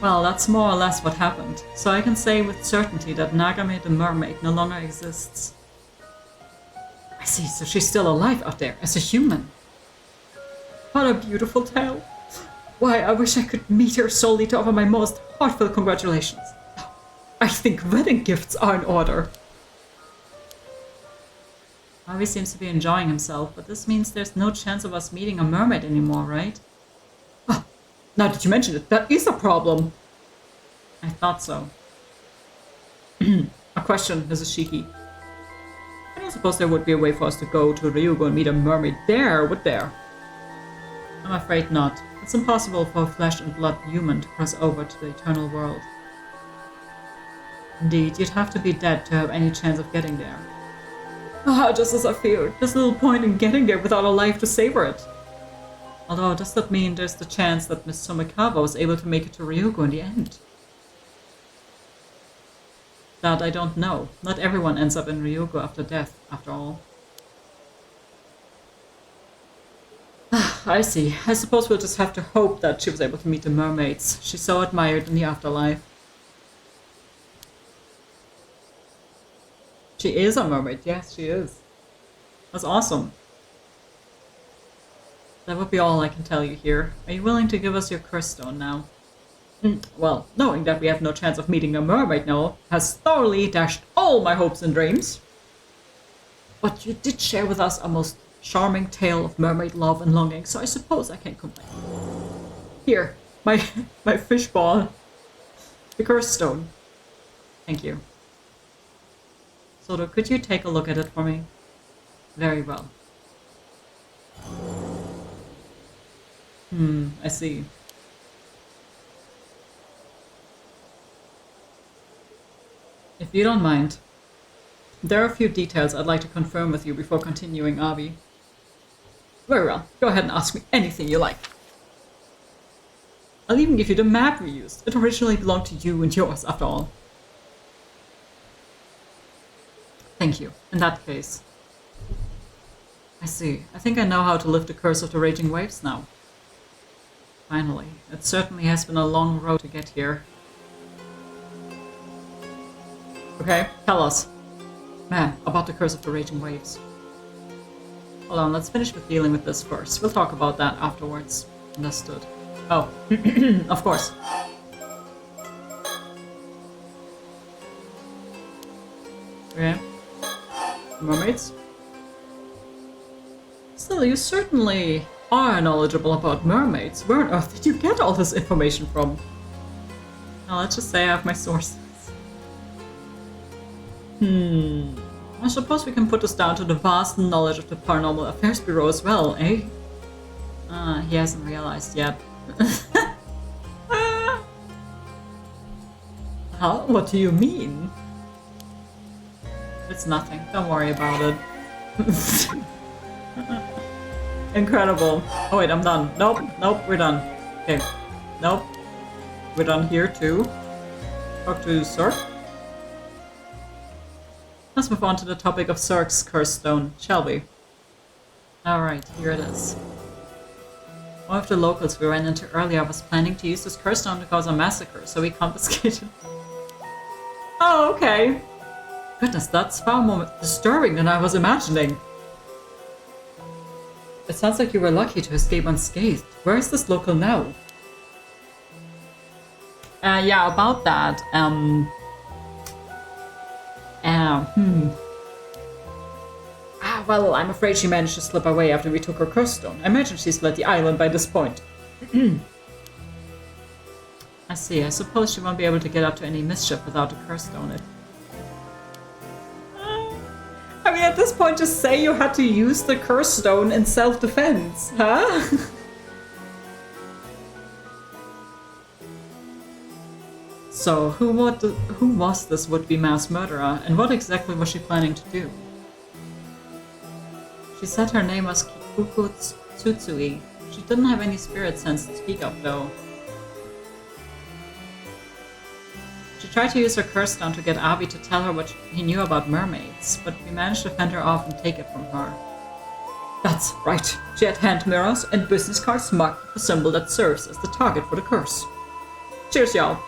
Well, that's more or less what happened, so I can say with certainty that Nagame the mermaid no longer exists. I see, so she's still alive out there, as a human. What a beautiful tale. Why, I wish I could meet her solely to offer my most heartfelt congratulations. I think wedding gifts are in order. Harvey seems to be enjoying himself, but this means there's no chance of us meeting a mermaid anymore, right? Oh, now that you mention it, that is a problem. I thought so. A question, Mrs. Shiki. I don't suppose there would be a way for us to go to Ryugu and meet a mermaid there, would there? I'm afraid not. It's impossible for a flesh and blood human to cross over to the eternal world. Indeed, you'd have to be dead to have any chance of getting there. Ah, just as I feared. There's little point in getting there without a life to savor it. Although, does that mean there's the chance that Miss Tomikawa was able to make it to Ryugu in the end? That I don't know. Not everyone ends up in Ryugu after death, after all. I see. I suppose we'll just have to hope that she was able to meet the mermaids she so admired in the afterlife. She is a mermaid. Yes, she is. That's awesome. That would be all I can tell you here. Are you willing to give us your curse stone now? Well, knowing that we have no chance of meeting a mermaid now has thoroughly dashed all my hopes and dreams. But you did share with us a most charming tale of mermaid love and longing, so I suppose I can't complain. Here, my fishball. The curse stone. Thank you. Soto, could you take a look at it for me? Very well. I see. If you don't mind, there are a few details I'd like to confirm with you before continuing, Avi. Very well. Go ahead and ask me anything you like. I'll even give you the map we used. It originally belonged to you and yours, after all. Thank you. In that case. I see. I think I know how to lift the curse of the raging waves now. Finally. It certainly has been a long road to get here. Okay, tell us. Man, about the curse of the raging waves. Hold on, let's finish with dealing with this first. We'll talk about that afterwards. Understood. Oh, of course. Okay. Mermaids? Still, you certainly are knowledgeable about mermaids. Where on earth did you get all this information from? Now, let's just say I have my sources. I suppose we can put this down to the vast knowledge of the Paranormal Affairs Bureau as well, eh? He hasn't realized yet. Huh? What do you mean? It's nothing. Don't worry about it. Incredible. Oh wait, I'm done. Nope, we're done. Okay. Nope. We're done here too. Talk to Cirque. Let's move on to the topic of Cirque's curse stone, shall we? Alright, here it is. One of the locals we ran into earlier was planning to use this curse stone to cause a massacre, so we confiscated. Oh, okay. Goodness, that's far more disturbing than I was imagining. It sounds like you were lucky to escape unscathed. Where is this local now? Yeah, about that, well, I'm afraid she managed to slip away after we took her curse stone. I imagine she's left the island by this point. I see. I suppose she won't be able to get up to any mischief without the curse stone. I mean, at this point, just say you had to use the curse stone in self-defense, huh? So, who was this would-be mass murderer, and what exactly was she planning to do? She said her name was Kikuko Tsutsui. She didn't have any spirit sense to speak of, though. She tried to use her curse stone to get Abi to tell her what he knew about mermaids, but we managed to fend her off and take it from her. That's right. She had hand mirrors and business cards marked with the symbol that serves as the target for the curse. Cheers, y'all.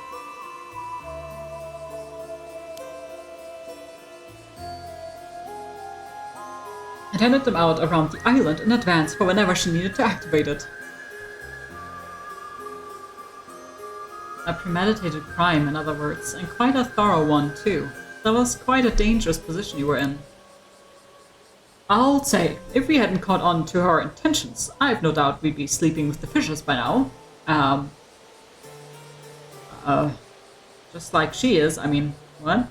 And handed them out around the island in advance for whenever she needed to activate it. A premeditated crime, in other words, and quite a thorough one, too. That was quite a dangerous position you were in. I'll say, if we hadn't caught on to her intentions, I've no doubt we'd be sleeping with the fishes by now. Just like she is, I mean, what?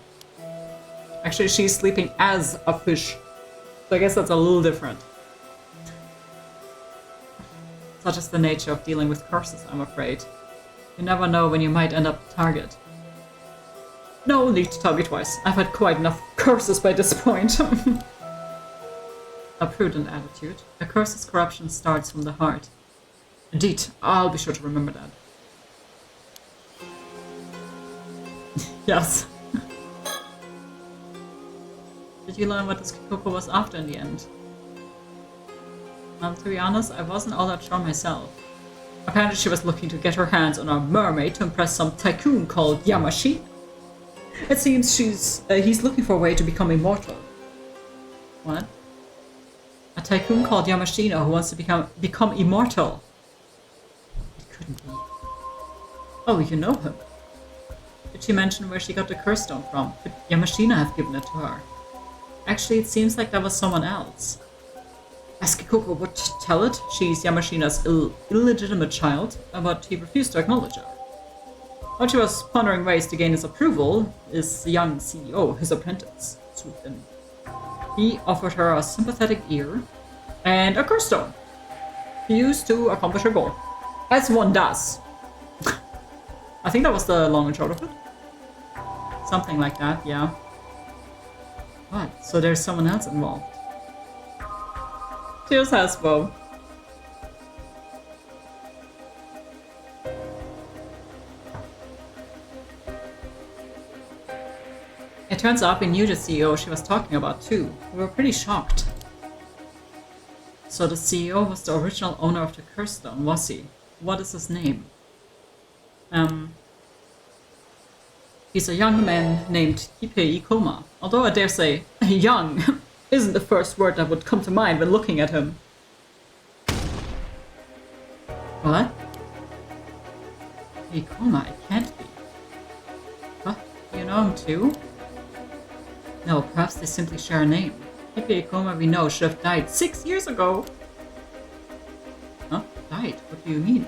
Actually, she's sleeping as a fish. So I guess that's a little different. Such is the nature of dealing with curses, I'm afraid. You never know when you might end up the target. No need to tell me twice. I've had quite enough curses by this point. A prudent attitude. A curse's corruption starts from the heart. Indeed, I'll be sure to remember that. Yes. Did you learn what this Kikoko was after in the end? To be honest, I wasn't all that sure myself. Apparently she was looking to get her hands on a mermaid to impress some tycoon called Yamashi. It seems he's looking for a way to become immortal. What? A tycoon called Yamashina who wants to become immortal. It couldn't be. Oh, you know him. Did she mention where she got the curse stone from? Could Yamashina have given it to her? Actually, it seems like that was someone else. As Kikoko would tell it, she's Yamashina's illegitimate child, but he refused to acknowledge her. While she was pondering ways to gain his approval, his young CEO, his apprentice, swooped in. He offered her a sympathetic ear and a curse stone to use to accomplish her goal. As one does. I think that was the long and short of it. Something like that, yeah. What? So there's someone else involved. Cheers, Hasbro. It turns out we knew the CEO she was talking about too. We were pretty shocked. So the CEO was the original owner of the curse stone, was he? What is his name? He's a young man named Kippei Ikoma. Although I dare say, young isn't the first word that would come to mind when looking at him. What? Ikoma, it can't be. What? You know him too? No, perhaps they simply share a name. Kippei Ikoma we know should have died 6 years ago. Huh? Died? What do you mean?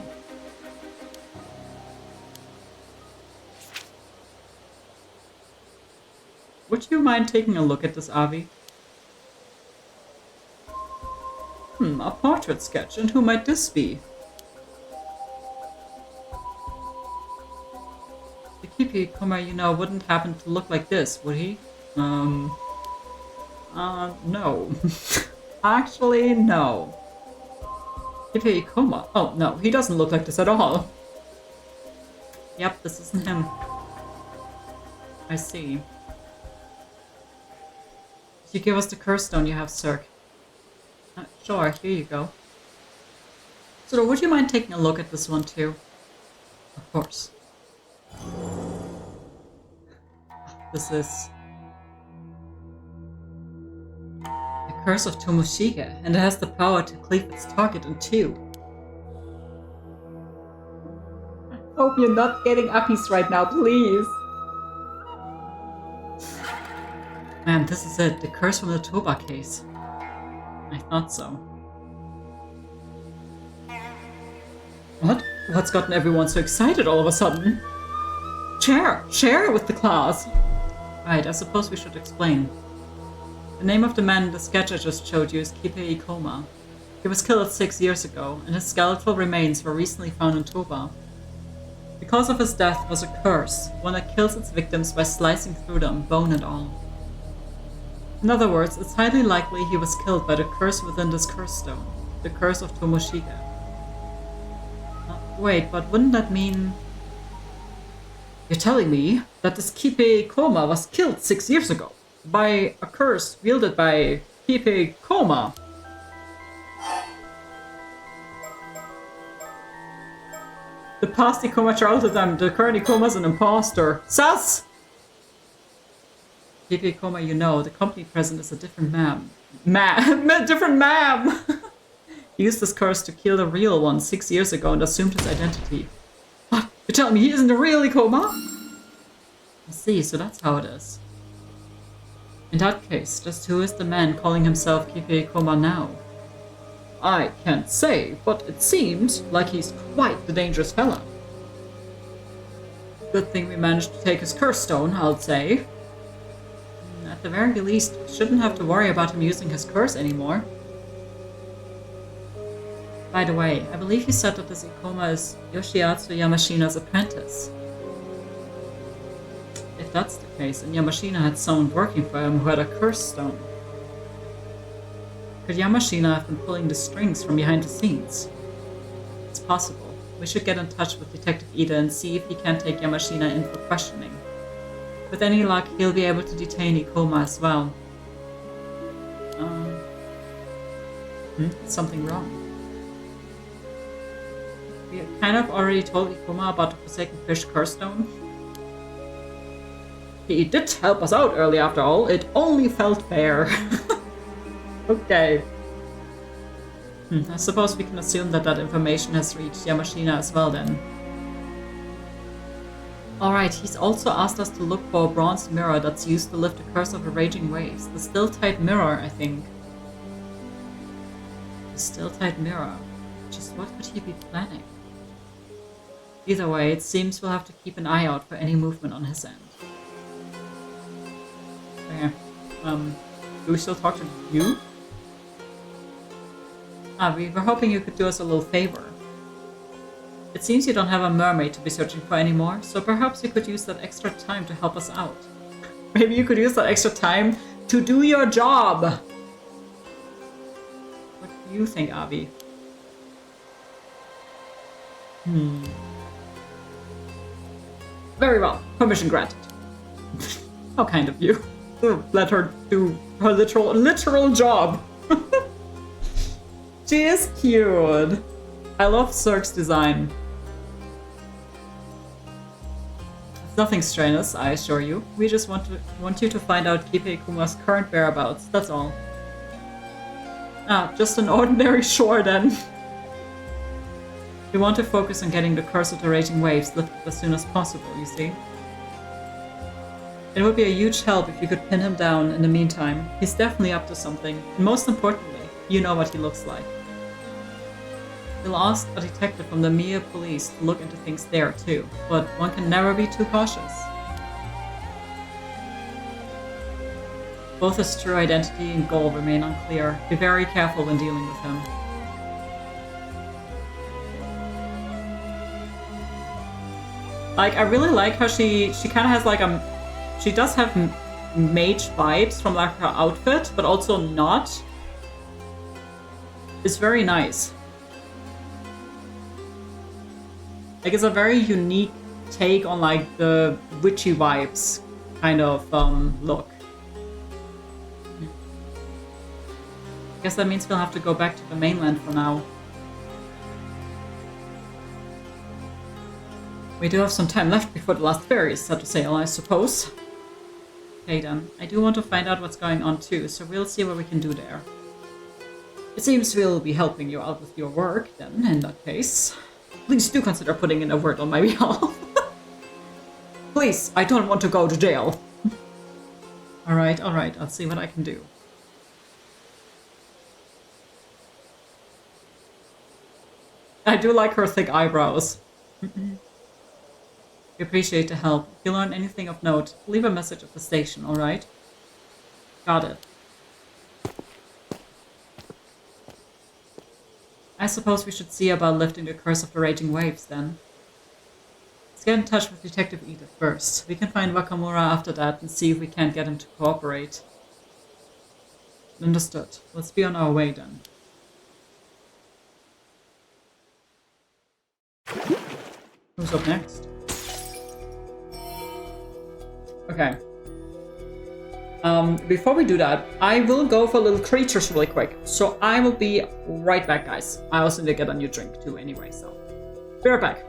Would you mind taking a look at this, Avi? A portrait sketch, and who might this be? The Kippei Ikoma you know wouldn't happen to look like this, would he? No. Actually, no. Kippei Ikoma? Oh, no, he doesn't look like this at all. Yep, this isn't him. I see. You give us the curse stone you have, Cirque. Sure, here you go. So, would you mind taking a look at this one too? Of course. This is the curse of Tomoshige, and it has the power to cleave its target in two. Hope you're not getting uppies right now, please. Man, this is it. The curse from the Toba case. I thought so. What? What's gotten everyone so excited all of a sudden? Share it with the class! Right, I suppose we should explain. The name of the man in the sketch I just showed you is Kippei Ikoma. He was killed 6 years ago, and his skeletal remains were recently found in Toba. The cause of his death was a curse, one that kills its victims by slicing through them, bone and all. In other words, it's highly likely he was killed by the curse within this curse stone, the curse of Tomoshige. Wait, but wouldn't that mean... You're telling me that this Kippei Ikoma was killed 6 years ago by a curse wielded by Kippei Ikoma? The past Ikoma childhood them, the current Ikoma's an imposter. Sus! Kippei Ikoma, you know, the company president is a different different ma'am! He used this curse to kill the real one 6 years ago and assumed his identity. What? You're telling me he isn't a real Ikoma? I see, so that's how it is. In that case, just who is the man calling himself Kippei Ikoma now? I can't say, but it seems like he's quite the dangerous fella. Good thing we managed to take his curse stone, I'll say. At the very least, we shouldn't have to worry about him using his curse anymore. By the way, I believe you said that this Ikoma is Yoshiatsu Yamashina's apprentice. If that's the case, and Yamashina had someone working for him who had a curse stone. Could Yamashina have been pulling the strings from behind the scenes? It's possible. We should get in touch with Detective Ida and see if he can take Yamashina in for questioning. With any luck, he'll be able to detain Ikoma as well. Something wrong. We kind of already told Ikoma about the Forsaken Fish curse stone. He did help us out early after all. It only felt fair. Okay. I suppose we can assume that that information has reached Yamashina as well then. Alright, he's also asked us to look for a bronze mirror that's used to lift the curse of the raging waves. The still-tight mirror, I think. The still-tight mirror. Just what could he be planning? Either way, it seems we'll have to keep an eye out for any movement on his end. Okay. Do we still talk to you? We were hoping you could do us a little favor. It seems you don't have a mermaid to be searching for anymore, so perhaps you could use that extra time to help us out. Maybe you could use that extra time to do your job! What do you think, Avi? Very well. Permission granted. How kind of you. Let her do her literal job. She is cute. I love Cirque's design. It's nothing strenuous, I assure you. We just want you to find out Kipe Ikuma's current whereabouts, that's all. Just an ordinary shore then. We want to focus on getting the curse of the raging waves lifted as soon as possible, you see. It would be a huge help if you could pin him down in the meantime. He's definitely up to something, and most importantly, you know what he looks like. We'll ask a detective from the Mia police to look into things there too, but one can never be too cautious. Both his true identity and goal remain unclear. Be very careful when dealing with him. Like, I really like how she kind of has like she does have mage vibes from like her outfit, but also not. It's very nice. Like, it's a very unique take on like the witchy vibes kind of look. I guess that means we'll have to go back to the mainland for now. We do have some time left before the last ferry is set to sail, I suppose. Okay then, I do want to find out what's going on too, so we'll see what we can do there. It seems we'll be helping you out with your work then, in that case. Please do consider putting in a word on my behalf. Please, I don't want to go to jail. Alright, I'll see what I can do. I do like her thick eyebrows. We appreciate the help. If you learn anything of note, leave a message at the station, alright? Got it. I suppose we should see about lifting the curse of the raging waves then. Let's get in touch with Detective Edith first. We can find Wakamura after that and see if we can't get him to cooperate. Understood. Let's be on our way then. Who's up next? Okay. Before we do that, I will go for little creatures really quick. So I will be right back, guys. I also need to get a new drink too anyway, so be right back.